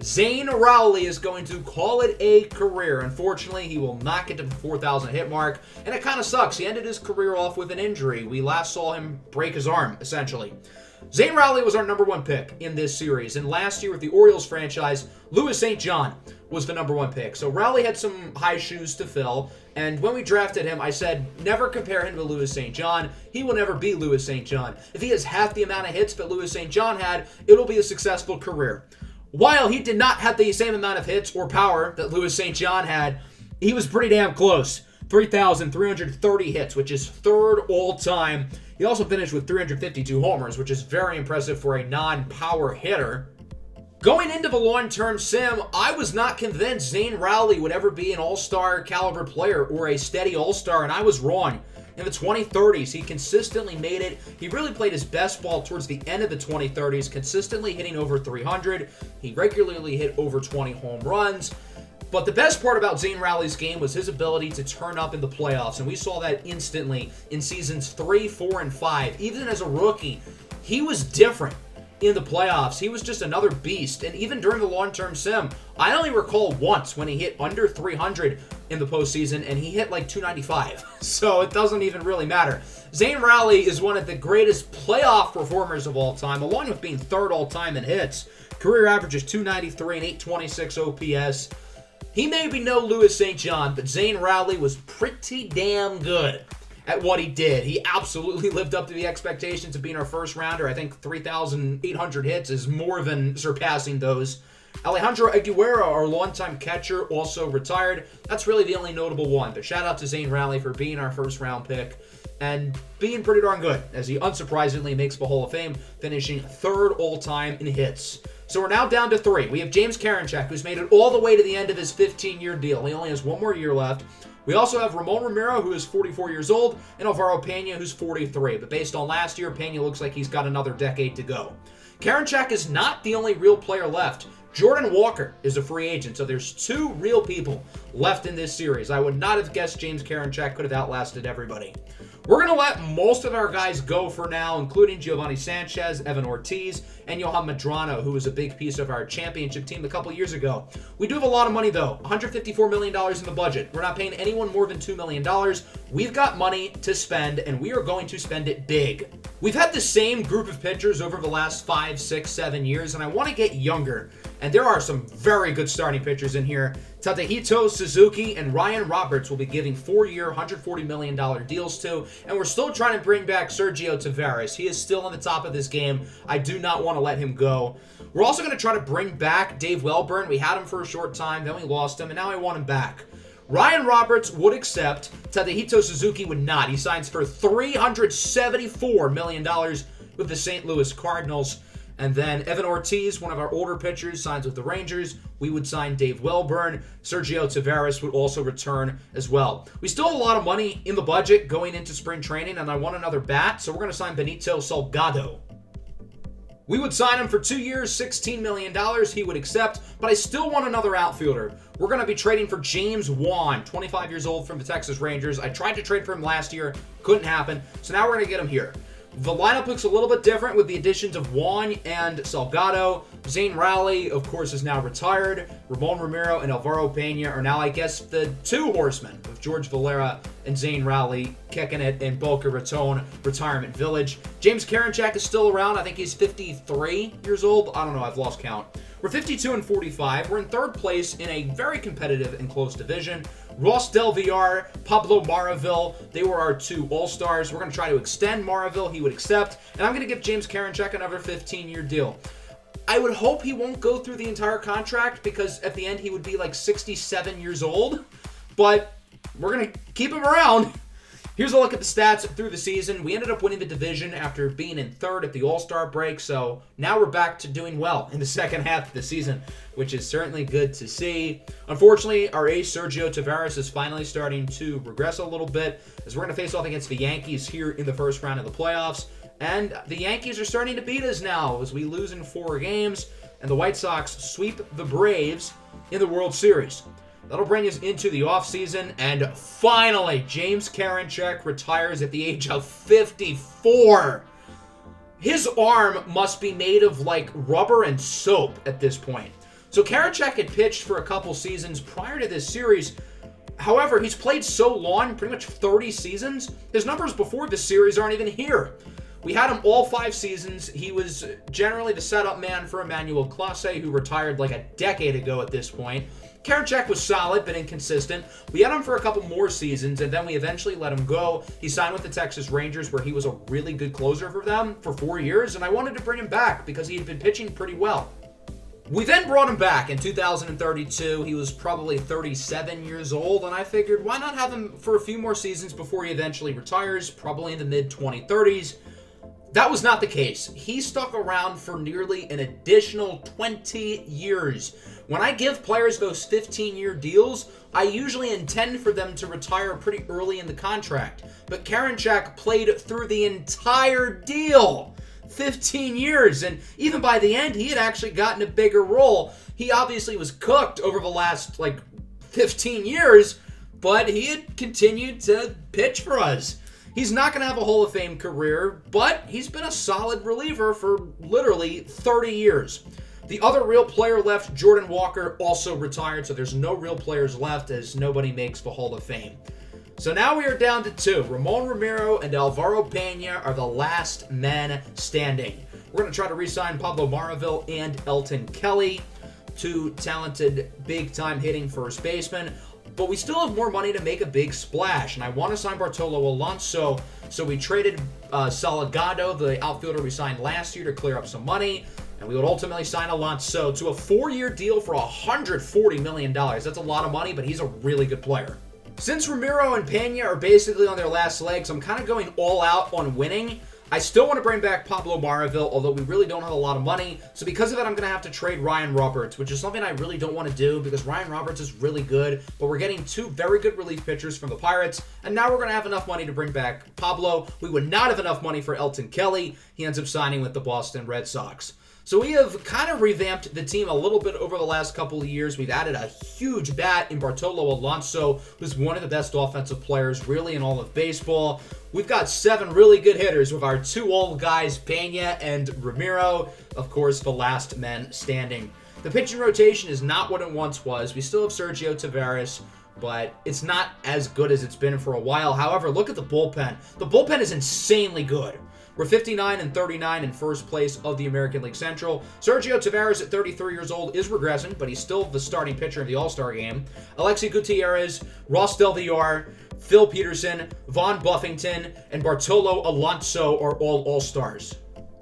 Zane Rowley is going to call it a career. Unfortunately, he will not get to the 4,000 hit mark, and it kind of sucks. He ended his career off with an injury. We last saw him break his arm, essentially. Zane Rowley was our number 1 pick in this series, and last year with the Orioles franchise, Louis St. John was the number 1 pick. So Rowley had some high shoes to fill, and when we drafted him, I said, never compare him to Louis St. John. He will never be Louis St. John. If he has half the amount of hits that Louis St. John had, it'll be a successful career. While he did not have the same amount of hits or power that Louis St. John had, he was pretty damn close. 3,330 hits, which is 3rd all-time. He also finished with 352 homers, which is very impressive for a non-power hitter. Going into the long-term sim, I was not convinced Zane Rowley would ever be an all-star caliber player or a steady all-star, and I was wrong. In the 2030s, he consistently made it. He really played his best ball towards the end of the 2030s, consistently hitting over 300. He regularly hit over 20 home runs. But the best part about Zane Rowley's game was his ability to turn up in the playoffs, and we saw that instantly in seasons 3, 4, and 5. Even as a rookie, he was different in the playoffs. He was just another beast, and even during the long-term sim, I only recall once when he hit under 300 in the postseason, and he hit like 295, so it doesn't even really matter. Zane Rowley is one of the greatest playoff performers of all time, along with being 3rd all-time in hits. Career average is 293 and 826 OPS. He may be no Louis St. John, but Zane Rowley was pretty damn good at what he did. He absolutely lived up to the expectations of being our first rounder. I think 3,800 hits is more than surpassing those. Alejandro Aguilera, our longtime catcher, also retired. That's really the only notable one. But shout out to Zane Rowley for being our first round pick and being pretty darn good, as he unsurprisingly makes the Hall of Fame, finishing 3rd all-time in hits. So we're now down to 3. We have James Karinchak, who's made it all the way to the end of his 15-year deal. He only has 1 more year left. We also have Ramon Romero, who is 44 years old, and Alvaro Pena, who's 43. But based on last year, Pena looks like he's got another decade to go. Karinchak is not the only real player left. Jordan Walker is a free agent, so there's 2 real people left in this series. I would not have guessed James Karinchak could have outlasted everybody. We're going to let most of our guys go for now, including Giovanni Sanchez, Evan Ortiz, and Johan Medrano, who was a big piece of our championship team a couple years ago. We do have a lot of money, though. $154 million in the budget. We're not paying anyone more than $2 million. We've got money to spend, and we are going to spend it big. We've had the same group of pitchers over the last 5, 6, 7 years, and I want to get younger. And there are some very good starting pitchers in here. Tadahito Suzuki and Ryan Roberts will be giving 4-year, $140 million deals to. And we're still trying to bring back Sergio Taveras. He is still on the top of this game. I do not want to let him go. We're also going to try to bring back Dave Welburn. We had him for a short time, then we lost him, and now I want him back. Ryan Roberts would accept. Tadahito Suzuki would not. He signs for $374 million with the St. Louis Cardinals. And then Evan Ortiz, one of our older pitchers, signs with the Rangers. We would sign Dave Welburn. Sergio Taveras would also return as well. We still have a lot of money in the budget going into spring training, and I want another bat, so we're going to sign Benito Salgado. We would sign him for 2 years, $16 million. He would accept, but I still want another outfielder. We're going to be trading for James Wan, 25 years old, from the Texas Rangers. I tried to trade for him last year. Couldn't happen, so now we're going to get him here. The lineup looks a little bit different with the additions of Juan and Salgado. Zane Rowley, of course, is now retired. Ramon Romero and Alvaro Pena are now, I guess, the 2 horsemen with George Valera and Zane Rowley kicking it in Boca Raton Retirement Village. James Karinchak is still around. I think he's 53 years old. I don't know. I've lost count. We're 52 and 45. We're in 3rd place in a very competitive and close division. Ross Del Villar, Pablo Maraville, they were our 2 all-stars. We're going to try to extend Maraville. He would accept. And I'm going to give James Karinchak another 15-year deal. I would hope he won't go through the entire contract because at the end he would be like 67 years old. But we're going to keep him around. Here's a look at the stats through the season. We ended up winning the division after being in 3rd at the All-Star break, so now we're back to doing well in the second half of the season, which is certainly good to see. Unfortunately, our ace Sergio Taveras is finally starting to regress a little bit, as we're going to face off against the Yankees here in the first round of the playoffs. And the Yankees are starting to beat us now as we lose in 4 games, and the White Sox sweep the Braves in the World Series. That'll bring us into the offseason, and finally, James Karinchak retires at the age of 54. His arm must be made of, like, rubber and soap at this point. So Karinchak had pitched for a couple seasons prior to this series. However, he's played so long, pretty much 30 seasons, his numbers before this series aren't even here. We had him all 5 seasons. He was generally the setup man for Emmanuel Clase, who retired like a decade ago at this point. Karinchak was solid, but inconsistent. We had him for a couple more seasons, and then we eventually let him go. He signed with the Texas Rangers, where he was a really good closer for them for 4 years, and I wanted to bring him back because he had been pitching pretty well. We then brought him back in 2032. He was probably 37 years old, and I figured, why not have him for a few more seasons before he eventually retires, probably in the mid-2030s. That was not the case. He stuck around for nearly an additional 20 years. When I give players those 15-year deals, I usually intend for them to retire pretty early in the contract. But Karinchak played through the entire deal. 15 years, and even by the end, he had actually gotten a bigger role. He obviously was cooked over the last, 15 years, but he had continued to pitch for us. He's not going to have a Hall of Fame career, but he's been a solid reliever for literally 30 years. The other real player left, Jordan Walker, also retired, so there's no real players left as nobody makes the Hall of Fame. So now we are down to 2. Ramon Romero and Alvaro Pena are the last men standing. We're going to try to re-sign Pablo Maravil and Elton Kelly, 2 talented, big-time hitting first basemen. But we still have more money to make a big splash, and I want to sign Bartolo Alonso, so we traded Salgado, the outfielder we signed last year, to clear up some money, and we would ultimately sign Alonso to a 4-year deal for $140 million. That's a lot of money, but he's a really good player. Since Romero and Pena are basically on their last legs, I'm kind of going all out on winning. I still want to bring back Pablo Maravil, although we really don't have a lot of money. So because of it, I'm going to have to trade Ryan Roberts, which is something I really don't want to do because Ryan Roberts is really good. But we're getting 2 very good relief pitchers from the Pirates. And now we're going to have enough money to bring back Pablo. We would not have enough money for Elton Kelly. He ends up signing with the Boston Red Sox. So we have kind of revamped the team a little bit over the last couple of years. We've added a huge bat in Bartolo Alonso, who's one of the best offensive players really in all of baseball. We've got 7 really good hitters with our 2 old guys, Pena and Romero. Of course, the last men standing. The pitching rotation is not what it once was. We still have Sergio Taveras, but it's not as good as it's been for a while. However, look at the bullpen. The bullpen is insanely good. We're 59 and 39 in first place of the American League Central. Sergio Taveras at 33 years old is regressing, but he's still the starting pitcher in the All-Star game. Alexi Gutierrez, Ross Del Villar, Phil Peterson, Vaughn Buffington, and Bartolo Alonso are all All-Stars.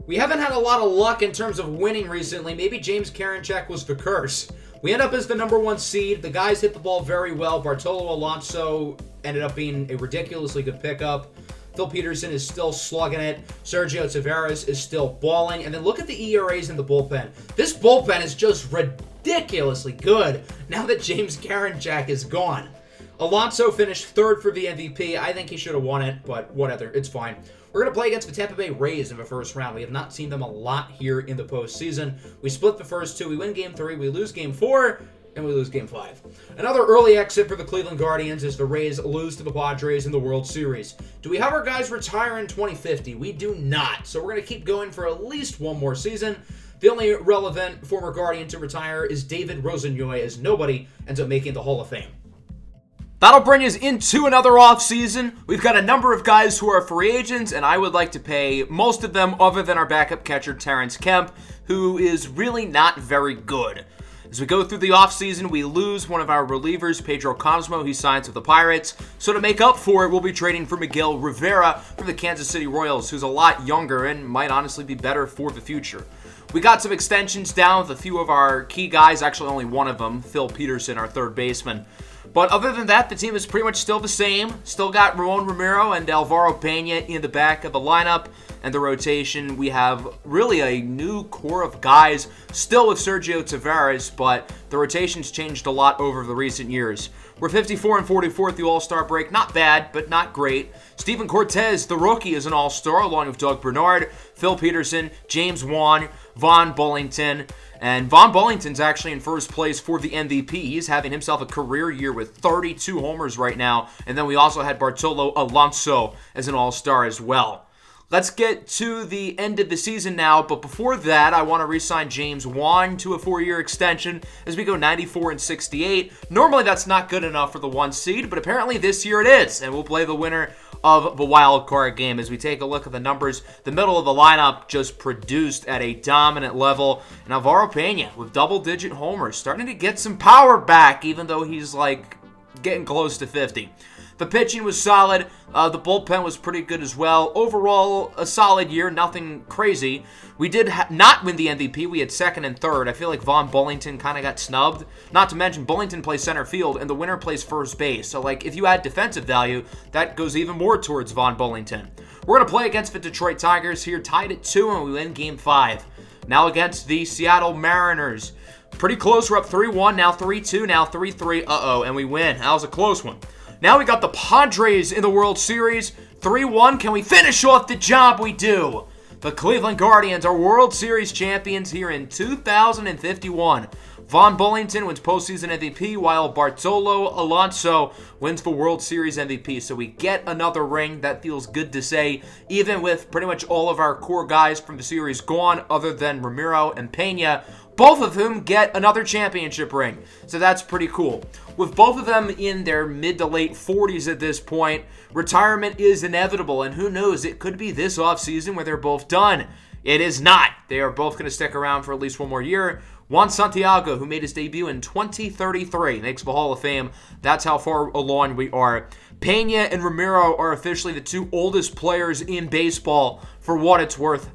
We haven't had a lot of luck in terms of winning recently. Maybe James Karinchak was the curse. We end up as the number 1 seed. The guys hit the ball very well. Bartolo Alonso ended up being a ridiculously good pickup. Phil Peterson is still slugging it. Sergio Taveras is still balling. And then look at the ERAs in the bullpen. This bullpen is just ridiculously good now that James Karinchak is gone. Alonso finished 3rd for the MVP. I think he should have won it, but whatever. It's fine. We're going to play against the Tampa Bay Rays in the first round. We have not seen them a lot here in the postseason. We split the first 2. We win Game 3. We lose Game 4. And we lose Game 5. Another early exit for the Cleveland Guardians as the Rays lose to the Padres in the World Series. Do we have our guys retire in 2050? We do not. So we're going to keep going for at least 1 more season. The only relevant former Guardian to retire is David Rosenyoy, as nobody ends up making the Hall of Fame. That'll bring us into another offseason. We've got a number of guys who are free agents, and I would like to pay most of them other than our backup catcher, Terrence Kemp, who is really not very good. As we go through the offseason, we lose one of our relievers, Pedro Cosmo. He signs with the Pirates. So to make up for it, we'll be trading for Miguel Rivera from the Kansas City Royals, who's a lot younger and might honestly be better for the future. We got some extensions down with a few of our key guys, actually only one of them, Phil Peterson, our 3rd baseman. But other than that, the team is pretty much still the same. Still got Ramon Romero and Alvaro Pena in the back of the lineup. And the rotation, we have really a new core of guys, still with Sergio Taveras, but the rotation's changed a lot over the recent years. We're 54 and 44 at the All-Star break. Not bad, but not great. Steven Cortez, the rookie, is an All-Star, along with Doug Bernard, Phil Peterson, James Wan, Vaughn Bullington. And Vaughn Bullington's actually in first place for the MVP. He's having himself a career year with 32 homers right now. And then we also had Bartolo Alonso as an All-Star as well. Let's get to the end of the season now, but before that, I want to re-sign James Wan to a 4-year extension as we go 94 and 68. Normally, that's not good enough for the 1 seed, but apparently this year it is, and we'll play the winner of the wild card game. As we take a look at the numbers, the middle of the lineup just produced at a dominant level. And Alvaro Pena with double-digit homers, starting to get some power back, even though he's like getting close to 50. The pitching was solid. The bullpen was pretty good as well. Overall, a solid year, nothing crazy. We did not win the MVP. We had second and third. I feel like Vaughn Bullington kind of got snubbed. Not to mention, Bullington plays center field, and the winner plays first base. So, like, if you add defensive value, that goes even more towards Vaughn Bullington. We're going to play against the Detroit Tigers here, tied at 2, and we win Game 5. Now against the Seattle Mariners. Pretty close. We're up 3-1, now 3-2, now 3-3. Uh-oh, and we win. That was a close one. Now we got the Padres in the World Series. 3-1. Can we finish off the job? We do. The Cleveland Guardians are World Series champions here in 2051. Vaughn Bullington wins postseason MVP, while Bartolo Alonso wins the World Series MVP. So we get another ring. That feels good to say, even with pretty much all of our core guys from the series gone, other than Ramiro and Pena, both of whom get another championship ring. So that's pretty cool. With both of them in their mid to late 40s at this point, retirement is inevitable, and who knows, it could be this offseason where they're both done. It is not. They are both going to stick around for at least one more year. Juan Santiago, who made his debut in 2033, makes the Hall of Fame. That's how far along we are. Pena and Ramiro are officially the two oldest players in baseball, for what it's worth.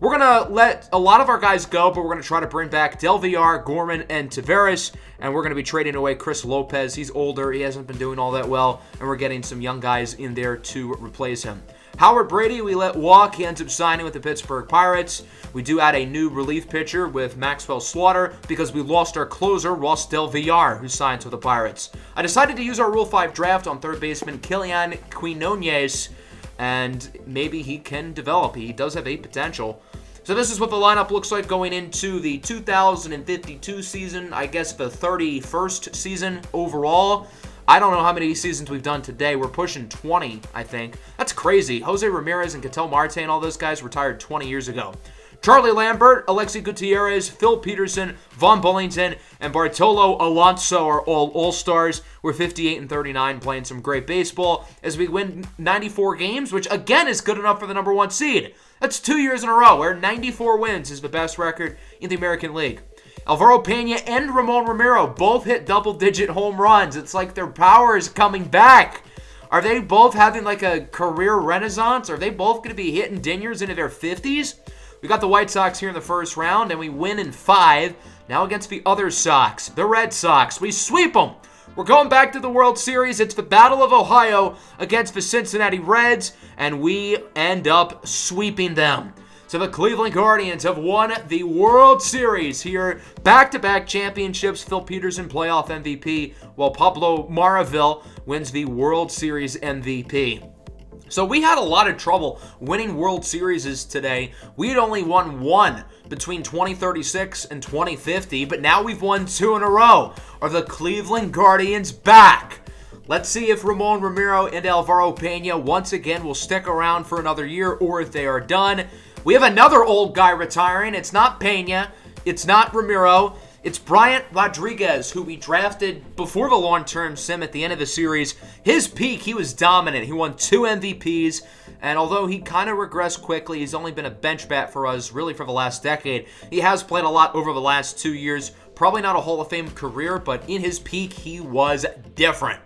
We're going to let a lot of our guys go, but we're going to try to bring back Del Villar, Gorman, and Taveras, and we're going to be trading away Chris Lopez. He's older. He hasn't been doing all that well, and we're getting some young guys in there to replace him. Howard Brady, we let walk. He ends up signing with the Pittsburgh Pirates. We do add a new relief pitcher with Maxwell Slaughter because we lost our closer, Ross Del Villar, who signs with the Pirates. I decided to use our Rule 5 draft on third baseman Kilian Quinones, and maybe he can develop. He does have a potential. So this is what the lineup looks like going into the 2052 season, I guess the 31st season overall. I don't know how many seasons we've done today. We're pushing 20, I think. That's crazy. Jose Ramirez and Ketel Marte and all those guys retired 20 years ago. Charlie Lambert, Alexi Gutierrez, Phil Peterson, Vaughn Bullington, and Bartolo Alonso are all All-Stars. We're 58 and 39, playing some great baseball as we win 94 games, which again is good enough for the number 1 seed. That's 2 years in a row where 94 wins is the best record in the American League. Alvaro Pena and Ramon Ramiro both hit double-digit home runs. It's like their power is coming back. Are they both having like a career renaissance? Are they both going to be hitting dingers into their 50s? We got the White Sox here in the first round, and we win in 5. Now against the other Sox, the Red Sox. We sweep them. We're going back to the World Series. It's the Battle of Ohio against the Cincinnati Reds, and we end up sweeping them. So the Cleveland Guardians have won the World Series here. Back-to-back championships. Phil Peterson, playoff MVP, while Pablo Maravil wins the World Series MVP. So we had a lot of trouble winning World Series today. We had only won one between 2036 and 2050, but now we've won 2 in a row. Are the Cleveland Guardians back? Let's see if Ramon Ramiro and Alvaro Pena once again will stick around for another year or if they are done. We have another old guy retiring. It's not Pena. It's not Ramiro. It's Bryant Rodriguez, who we drafted before the long-term sim at the end of the series. His peak, he was dominant. He won 2 MVPs, and although he kind of regressed quickly, he's only been a bench bat for us really for the last decade. He has played a lot over the last 2 years. Probably not a Hall of Fame career, but in his peak, he was different.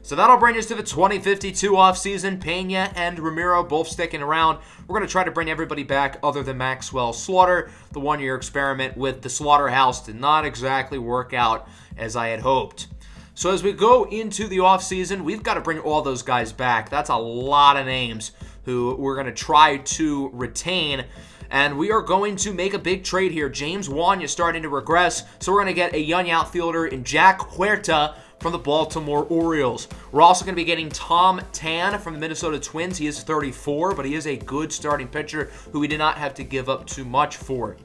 So that'll bring us to the 2052 offseason. Pena and Ramiro both sticking around. We're going to try to bring everybody back other than Maxwell Slaughter. The one-year experiment with the slaughterhouse did not exactly work out as I had hoped. So as we go into the offseason, we've got to bring all those guys back. That's a lot of names who we're going to try to retain. And we are going to make a big trade here. James Wan is starting to regress, so we're going to get a young outfielder in Jack Huerta from the Baltimore Orioles. We're also going to be getting Tom Tan from the Minnesota Twins. He is 34, but he is a good starting pitcher who we did not have to give up too much for.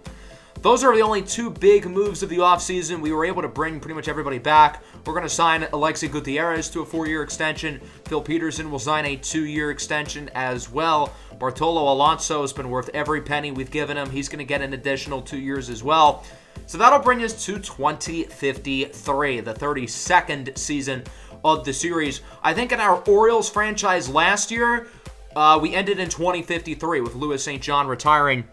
Those are the only 2 big moves of the offseason. We were able to bring pretty much everybody back. We're going to sign Alexi Gutierrez to a 4-year extension. Phil Peterson will sign a 2-year extension as well. Bartolo Alonso has been worth every penny we've given him. He's going to get an additional 2 years as well. So that'll bring us to 2053, the 32nd season of the series. I think in our Orioles franchise last year, we ended in 2053 with Louis St. John retiring.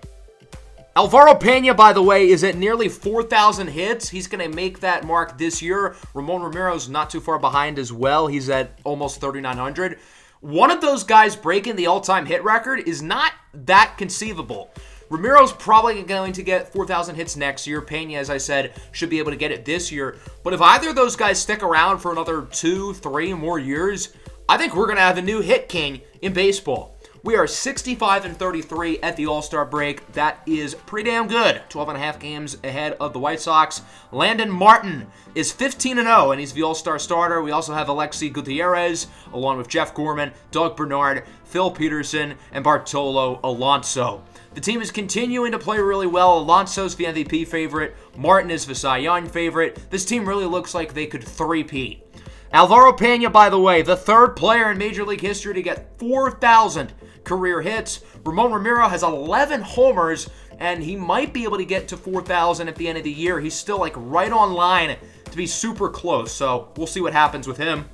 Alvaro Pena, by the way, is at nearly 4,000 hits. He's going to make that mark this year. Ramon Ramiro's not too far behind as well. He's at almost 3,900. One of those guys breaking the all-time hit record is not that conceivable. Ramiro's probably going to get 4,000 hits next year. Pena, as I said, should be able to get it this year. But if either of those guys stick around for another 2, 3 more years, I think we're going to have a new hit king in baseball. We are 65-33 at the All-Star break. That is pretty damn good. 12.5 games ahead of the White Sox. Landon Martin is 15-0, and he's the All-Star starter. We also have Alexi Gutierrez, along with Jeff Gorman, Doug Bernard, Phil Peterson, and Bartolo Alonso. The team is continuing to play really well. Alonso's the MVP favorite. Martin is the Cy Young favorite. This team really looks like they could three-peat. Alvaro Pena, by the way, the third player in Major League history to get 4,000 career hits. Ramon Ramiro has 11 homers, and he might be able to get to 4,000 at the end of the year. He's still like right on line to be super close, so we'll see what happens with him.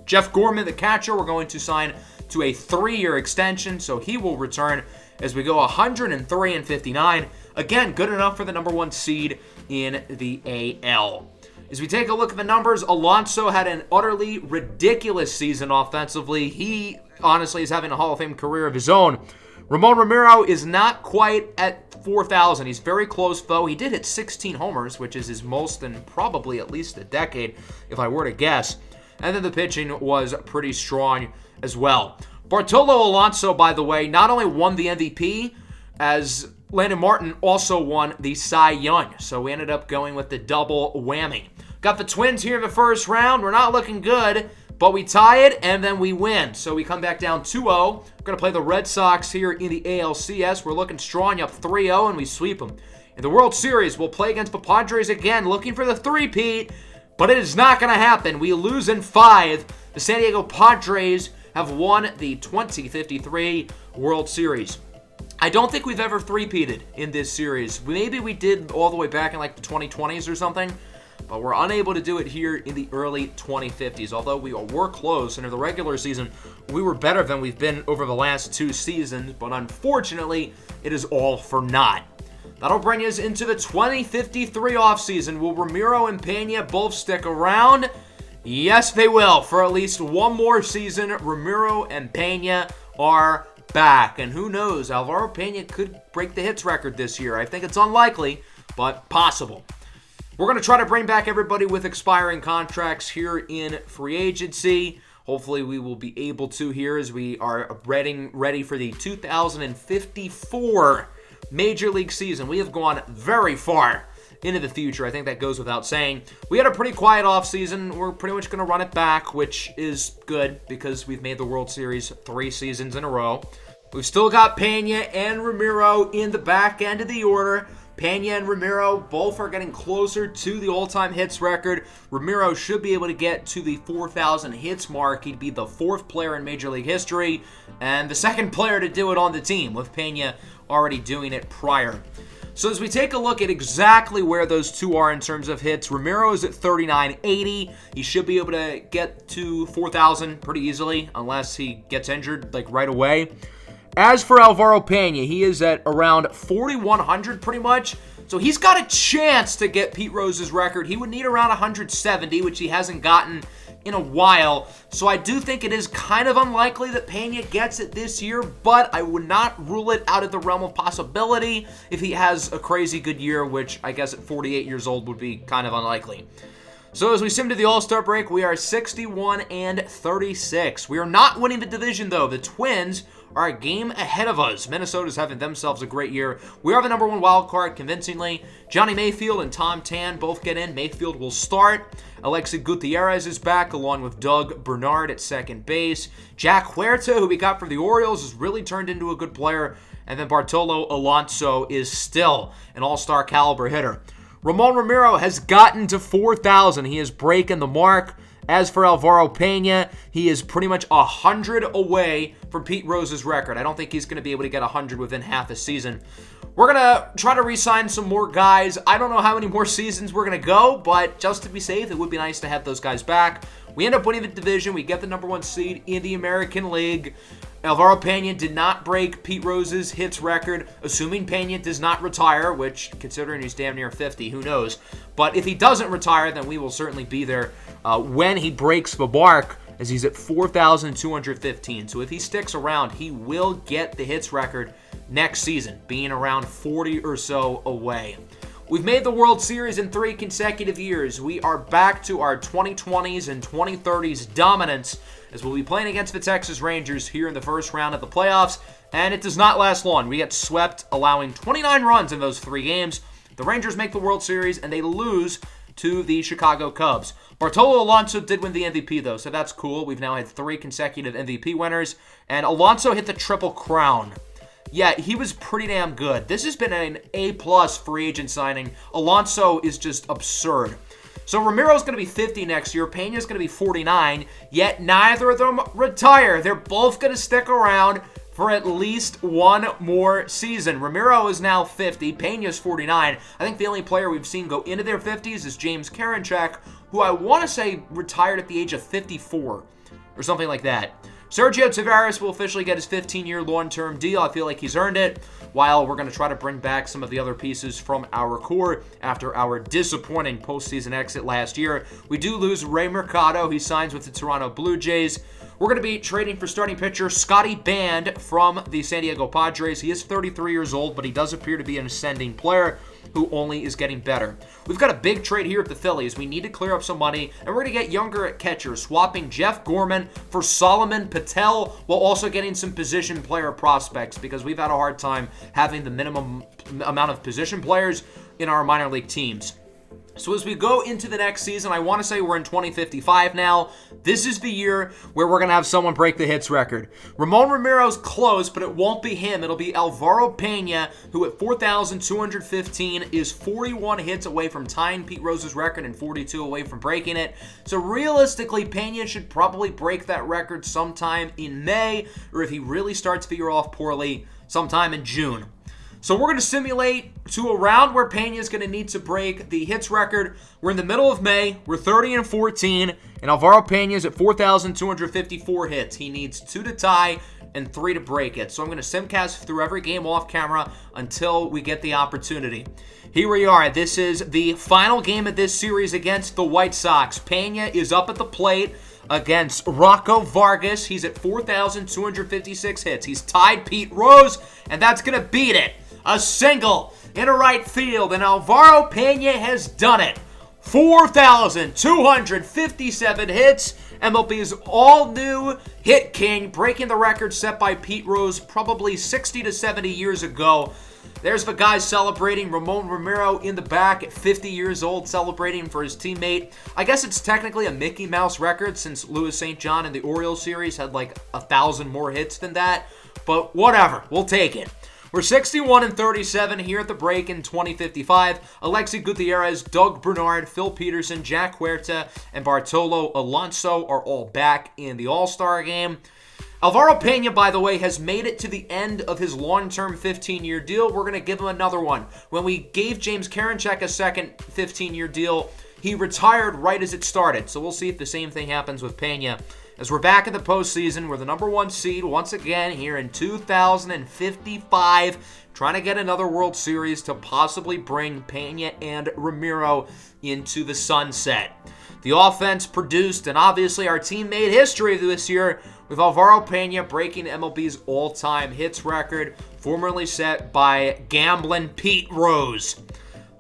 Jeff Gorman, the catcher, we're going to sign to a 3-year extension, so he will return as we go 103-59. Again, good enough for the number 1 seed in the AL. As we take a look at the numbers, Alonso had an utterly ridiculous season offensively. He honestly is having a Hall of Fame career of his own. Ramon Ramiro is not quite at 4,000. He's very close, though. He did hit 16 homers, which is his most in probably at least a decade, if I were to guess. And then the pitching was pretty strong as well. Bartolo Alonso, by the way, not only won the MVP, as Landon Martin also won the Cy Young. So we ended up going with the double whammy. Got the Twins here in the first round. We're not looking good, but we tie it, and then we win. So we come back down 2-0. We're going to play the Red Sox here in the ALCS. We're looking strong, up 3-0, and we sweep them. In the World Series, we'll play against the Padres again, looking for the three-peat, but it is not going to happen. We lose in 5. The San Diego Padres have won the 2053 World Series. I don't think we've ever three-peated in this series. Maybe we did all the way back in like the 2020s or something, but we're unable to do it here in the early 2050s. Although we were close, and in the regular season, we were better than we've been over the last 2 seasons, but unfortunately, it is all for naught. That'll bring us into the 2053 offseason. Will Ramiro and Pena both stick around? Yes, they will. For at least one more season, Ramiro and Pena are back. And who knows, Alvaro Pena could break the hits record this year. I think it's unlikely, but possible. We're going to try to bring back everybody with expiring contracts here in free agency. Hopefully we will be able to here as we are ready for the 2054 Major League season. We have gone very far into the future. I think that goes without saying. We had a pretty quiet offseason. We're pretty much going to run it back, which is good because we've made the World Series 3 seasons in a row. We've still got Pena and Ramiro in the back end of the order. Pena and Ramiro both are getting closer to the all-time hits record. Ramiro should be able to get to the 4,000 hits mark. He'd be the 4th player in Major League history and the 2nd player to do it on the team, with Pena already doing it prior. So as we take a look at exactly where those two are in terms of hits, Ramiro is at 3,980. He should be able to get to 4,000 pretty easily unless he gets injured like right away. As for Alvaro Pena, he is at around 4,100 pretty much. So he's got a chance to get Pete Rose's record. He would need around 170, which he hasn't gotten in a while. So I do think it is kind of unlikely that Pena gets it this year, but I would not rule it out of the realm of possibility if he has a crazy good year, which I guess at 48 years old would be kind of unlikely. So as we sim to the All-Star break, we are 61-36. We are not winning the division, though. The Twins are a game ahead of us. Minnesota's having themselves a great year. We are the number 1 wild card convincingly. Johnny Mayfield and Tom Tan both get in. Mayfield will start. Alexi Gutierrez is back along with Doug Bernard at second base. Jack Huerta, who we got from the Orioles, has really turned into a good player. And then Bartolo Alonso is still an all-star caliber hitter. Ramon Ramiro has gotten to 4,000. He is breaking the mark. As for Alvaro Pena, he is pretty much 100 away from Pete Rose's record. I don't think he's going to be able to get 100 within half a season. We're going to try to re-sign some more guys. I don't know how many more seasons we're going to go, but just to be safe, it would be nice to have those guys back. We end up winning the division. We get the #1 seed in the American League. Alvaro Pena did not break Pete Rose's hits record, assuming Pena does not retire, which, considering he's damn near 50, who knows. But if he doesn't retire, then we will certainly be there when he breaks the mark, as he's at 4,215. So if he sticks around, he will get the hits record next season, being around 40 or so away. We've made the World Series in 3 consecutive years. We are back to our 2020s and 2030s dominance, as we'll be playing against the Texas Rangers here in the first round of the playoffs, and it does not last long. We get swept, allowing 29 runs in those 3 games. The Rangers make the World Series, and they lose to the Chicago Cubs. Bartolo Alonso did win the MVP, though, so that's cool. We've now had 3 consecutive MVP winners, and Alonso hit the Triple Crown. Yeah, he was pretty damn good. This has been an A-plus free agent signing. Alonso is just absurd. So Ramiro's going to be 50 next year. Pena's going to be 49, yet neither of them retire. They're both going to stick around for at least one more season. Ramiro is now 50. Pena's 49. I think the only player we've seen go into their 50s is James Karinchak, who I want to say retired at the age of 54 or something like that. Sergio Tavares will officially get his 15-year long-term deal. I feel like he's earned it, while we're going to try to bring back some of the other pieces from our core after our disappointing postseason exit last year. We do lose Ray Mercado. He signs with the Toronto Blue Jays. We're going to be trading for starting pitcher Scotty Band from the San Diego Padres. He is 33 years old, but he does appear to be an ascending player who only is getting better. We've got a big trade here at the Phillies. We need to clear up some money, and we're going to get younger at catcher, swapping Jeff Gorman for Solomon Patel, while also getting some position player prospects, because we've had a hard time having the minimum amount of position players in our minor league teams. So as we go into the next season, I want to say we're in 2055 now. This is the year where we're going to have someone break the hits record. Ramon Ramiro's close, but it won't be him. It'll be Alvaro Pena, who at 4,215 is 41 hits away from tying Pete Rose's record and 42 away from breaking it. So realistically, Pena should probably break that record sometime in May, or if he really starts the year off poorly, sometime in June. So we're going to simulate to a round where Pena is going to need to break the hits record. We're in the middle of May. We're 30-14, and Alvaro Pena is at 4,254 hits. He needs 2 to tie and 3 to break it. So I'm going to simcast through every game off camera until we get the opportunity. Here we are. This is the final game of this series against the White Sox. Pena is up at the plate against Rocco Vargas. He's at 4,256 hits. He's tied Pete Rose, and that's going to beat it. A single into right field, and Alvaro Pena has done it. 4,257 hits. MLB's all-new hit king, breaking the record set by Pete Rose probably 60 to 70 years ago. There's the guy celebrating, Ramon Ramiro in the back at 50 years old, celebrating for his teammate. I guess it's technically a Mickey Mouse record, since Louis St. John in the Orioles series had like 1,000 more hits than that. But whatever, we'll take it. We're 61-37 here at the break in 2055. Alexi Gutierrez, Doug Bernard, Phil Peterson, Jack Huerta, and Bartolo Alonso are all back in the All-Star game. Alvaro Pena, by the way, has made it to the end of his long-term 15-year deal. We're going to give him another one. When we gave James Karinchak a second 15-year deal, he retired right as it started. So we'll see if the same thing happens with Pena. As we're back in the postseason, we're the #1 seed once again here in 2055, trying to get another World Series to possibly bring Pena and Ramiro into the sunset. The offense produced, and obviously our team made history this year, with Alvaro Pena breaking MLB's all-time hits record, formerly set by Gamblin' Pete Rose.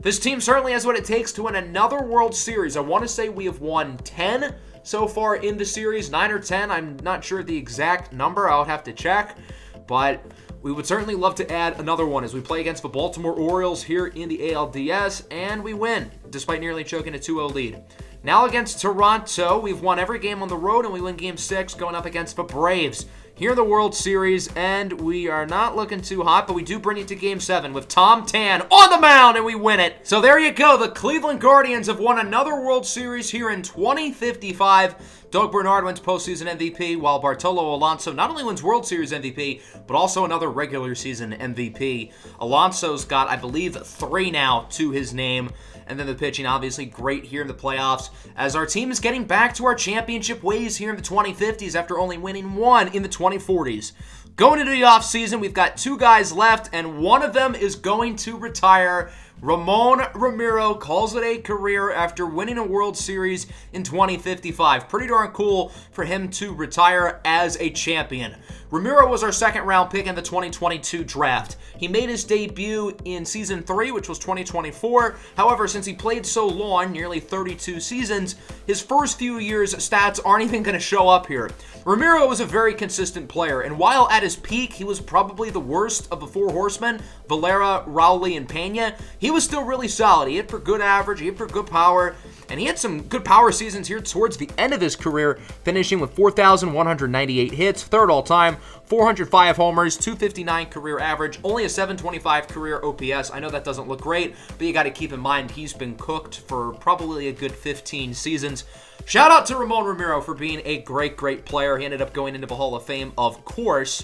This team certainly has what it takes to win another World Series. I want to say we have won 10 so far in the series, 9 or 10. I'm not sure the exact number. I'll have to check. But we would certainly love to add another one as we play against the Baltimore Orioles here in the ALDS, and we win, despite nearly choking a 2-0 lead. Now against Toronto, we've won every game on the road, and we win Game 6 going up against the Braves here in the World Series, and we are not looking too hot, but we do bring it to Game 7 with Tom Tan on the mound, and we win it. So there you go. The Cleveland Guardians have won another World Series here in 2055. Doug Bernard wins postseason MVP, while Bartolo Alonso not only wins World Series MVP, but also another regular season MVP. Alonso's got, I believe, 3 now to his name. And then the pitching, obviously, great here in the playoffs, as our team is getting back to our championship ways here in the 2050s after only winning one in the 2040s. Going into the offseason, we've got 2 guys left, and one of them is going to retire. Ramon Ramiro calls it a career after winning a World Series in 2055. Pretty darn cool for him to retire as a champion. Ramiro was our second-round pick in the 2022 draft. He made his debut in Season 3, which was 2024. However, since he played so long, nearly 32 seasons, his first few years' stats aren't even going to show up here. Ramiro was a very consistent player, and while at his peak, he was probably the worst of the 4 horsemen, Valera, Rowley, and Pena, he was still really solid. He hit for good average, he hit for good power, and he had some good power seasons here towards the end of his career, finishing with 4,198 hits, third all-time, 405 homers, 259 career average, only a 725 career OPS. I know that doesn't look great, but you got to keep in mind he's been cooked for probably a good 15 seasons. Shout out to Ramon Ramiro for being a great, great player. He ended up going into the Hall of Fame, of course.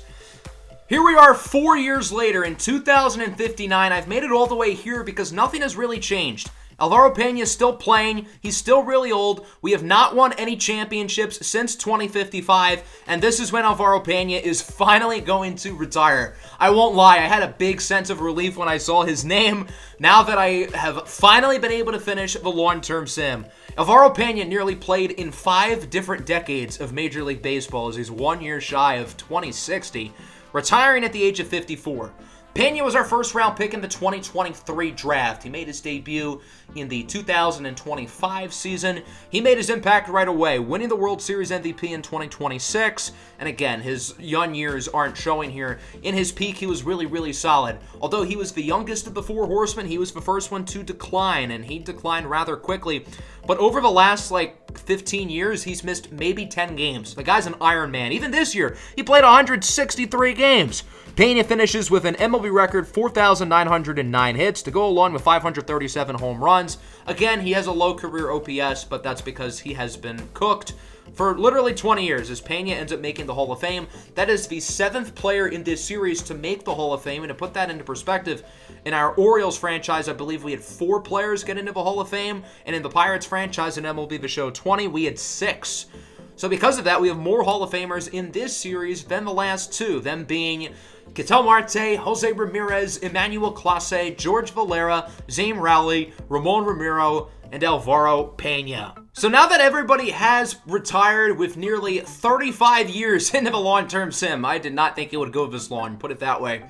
Here we are 4 years later in 2059. I've made it all the way here because nothing has really changed. Alvaro Pena is still playing. He's still really old. We have not won any championships since 2055, and this is when Alvaro Pena is finally going to retire. I won't lie, I had a big sense of relief when I saw his name, now that I have finally been able to finish the long-term sim. Alvaro Pena nearly played in 5 different decades of Major League Baseball, as he's 1 year shy of 2060, retiring at the age of 54. Pena was our first-round pick in the 2023 draft. He made his debut in the 2025 season. He made his impact right away, winning the World Series MVP in 2026. And again, his young years aren't showing here. In his peak, he was really, really solid. Although he was the youngest of the 4 horsemen, he was the first one to decline, and he declined rather quickly. But over the last, 15 years, he's missed maybe 10 games. The guy's an Iron Man. Even this year, he played 163 games. Pena finishes with an MLB record 4,909 hits to go along with 537 home runs. Again, he has a low career OPS, but that's because he has been cooked for literally 20 years as Pena ends up making the Hall of Fame. That is the 7th player in this series to make the Hall of Fame, and to put that into perspective, in our Orioles franchise, I believe we had 4 players get into the Hall of Fame, and in the Pirates franchise in MLB The Show 20, we had 6. So because of that, we have more Hall of Famers in this series than the last 2, them being Ketel Marte, Jose Ramirez, Emmanuel Clase, George Valera, Zane Rowley, Ramon Ramiro, and Alvaro Pena. So now that everybody has retired with nearly 35 years into the long-term sim, I did not think it would go this long, put it that way.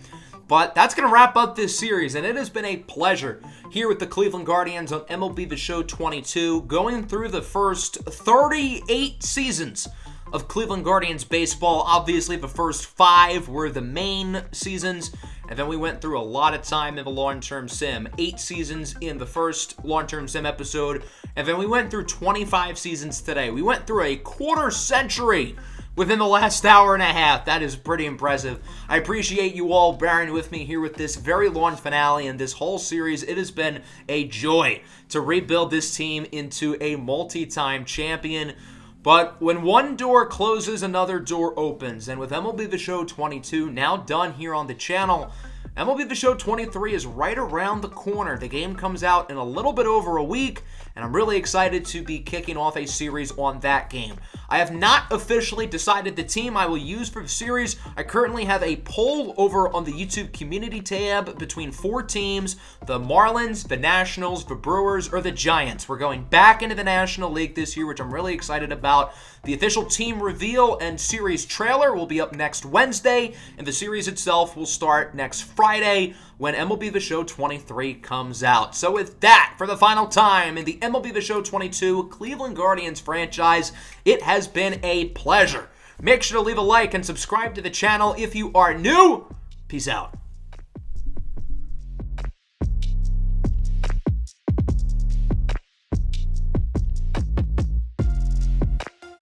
But that's going to wrap up this series, and it has been a pleasure here with the Cleveland Guardians on MLB The Show 22, going through the first 38 seasons of Cleveland Guardians baseball. Obviously, the first 5 were the main seasons, and then we went through a lot of time in the long-term sim. 8 seasons in the first long-term sim episode, and then we went through 25 seasons today. We went through a quarter century within the last hour and a half. That is pretty impressive. I appreciate you all bearing with me here with this very long finale and this whole series. It has been a joy to rebuild this team into a multi-time champion. But when one door closes, another door opens. And with MLB The Show 22 now done here on the channel, MLB The Show 23 is right around the corner. The game comes out in a little bit over a week, and I'm really excited to be kicking off a series on that game. I have not officially decided the team I will use for the series. I currently have a poll over on the YouTube community tab between 4 teams: the Marlins, the Nationals, the Brewers, or the Giants. We're going back into the National League this year, which I'm really excited about. The official team reveal and series trailer will be up next Wednesday, and the series itself will start next Friday when MLB The Show 23 comes out. So with that, for the final time in the MLB The Show 22 Cleveland Guardians franchise, it has been a pleasure. Make sure to leave a like and subscribe to the channel if you are new. Peace out.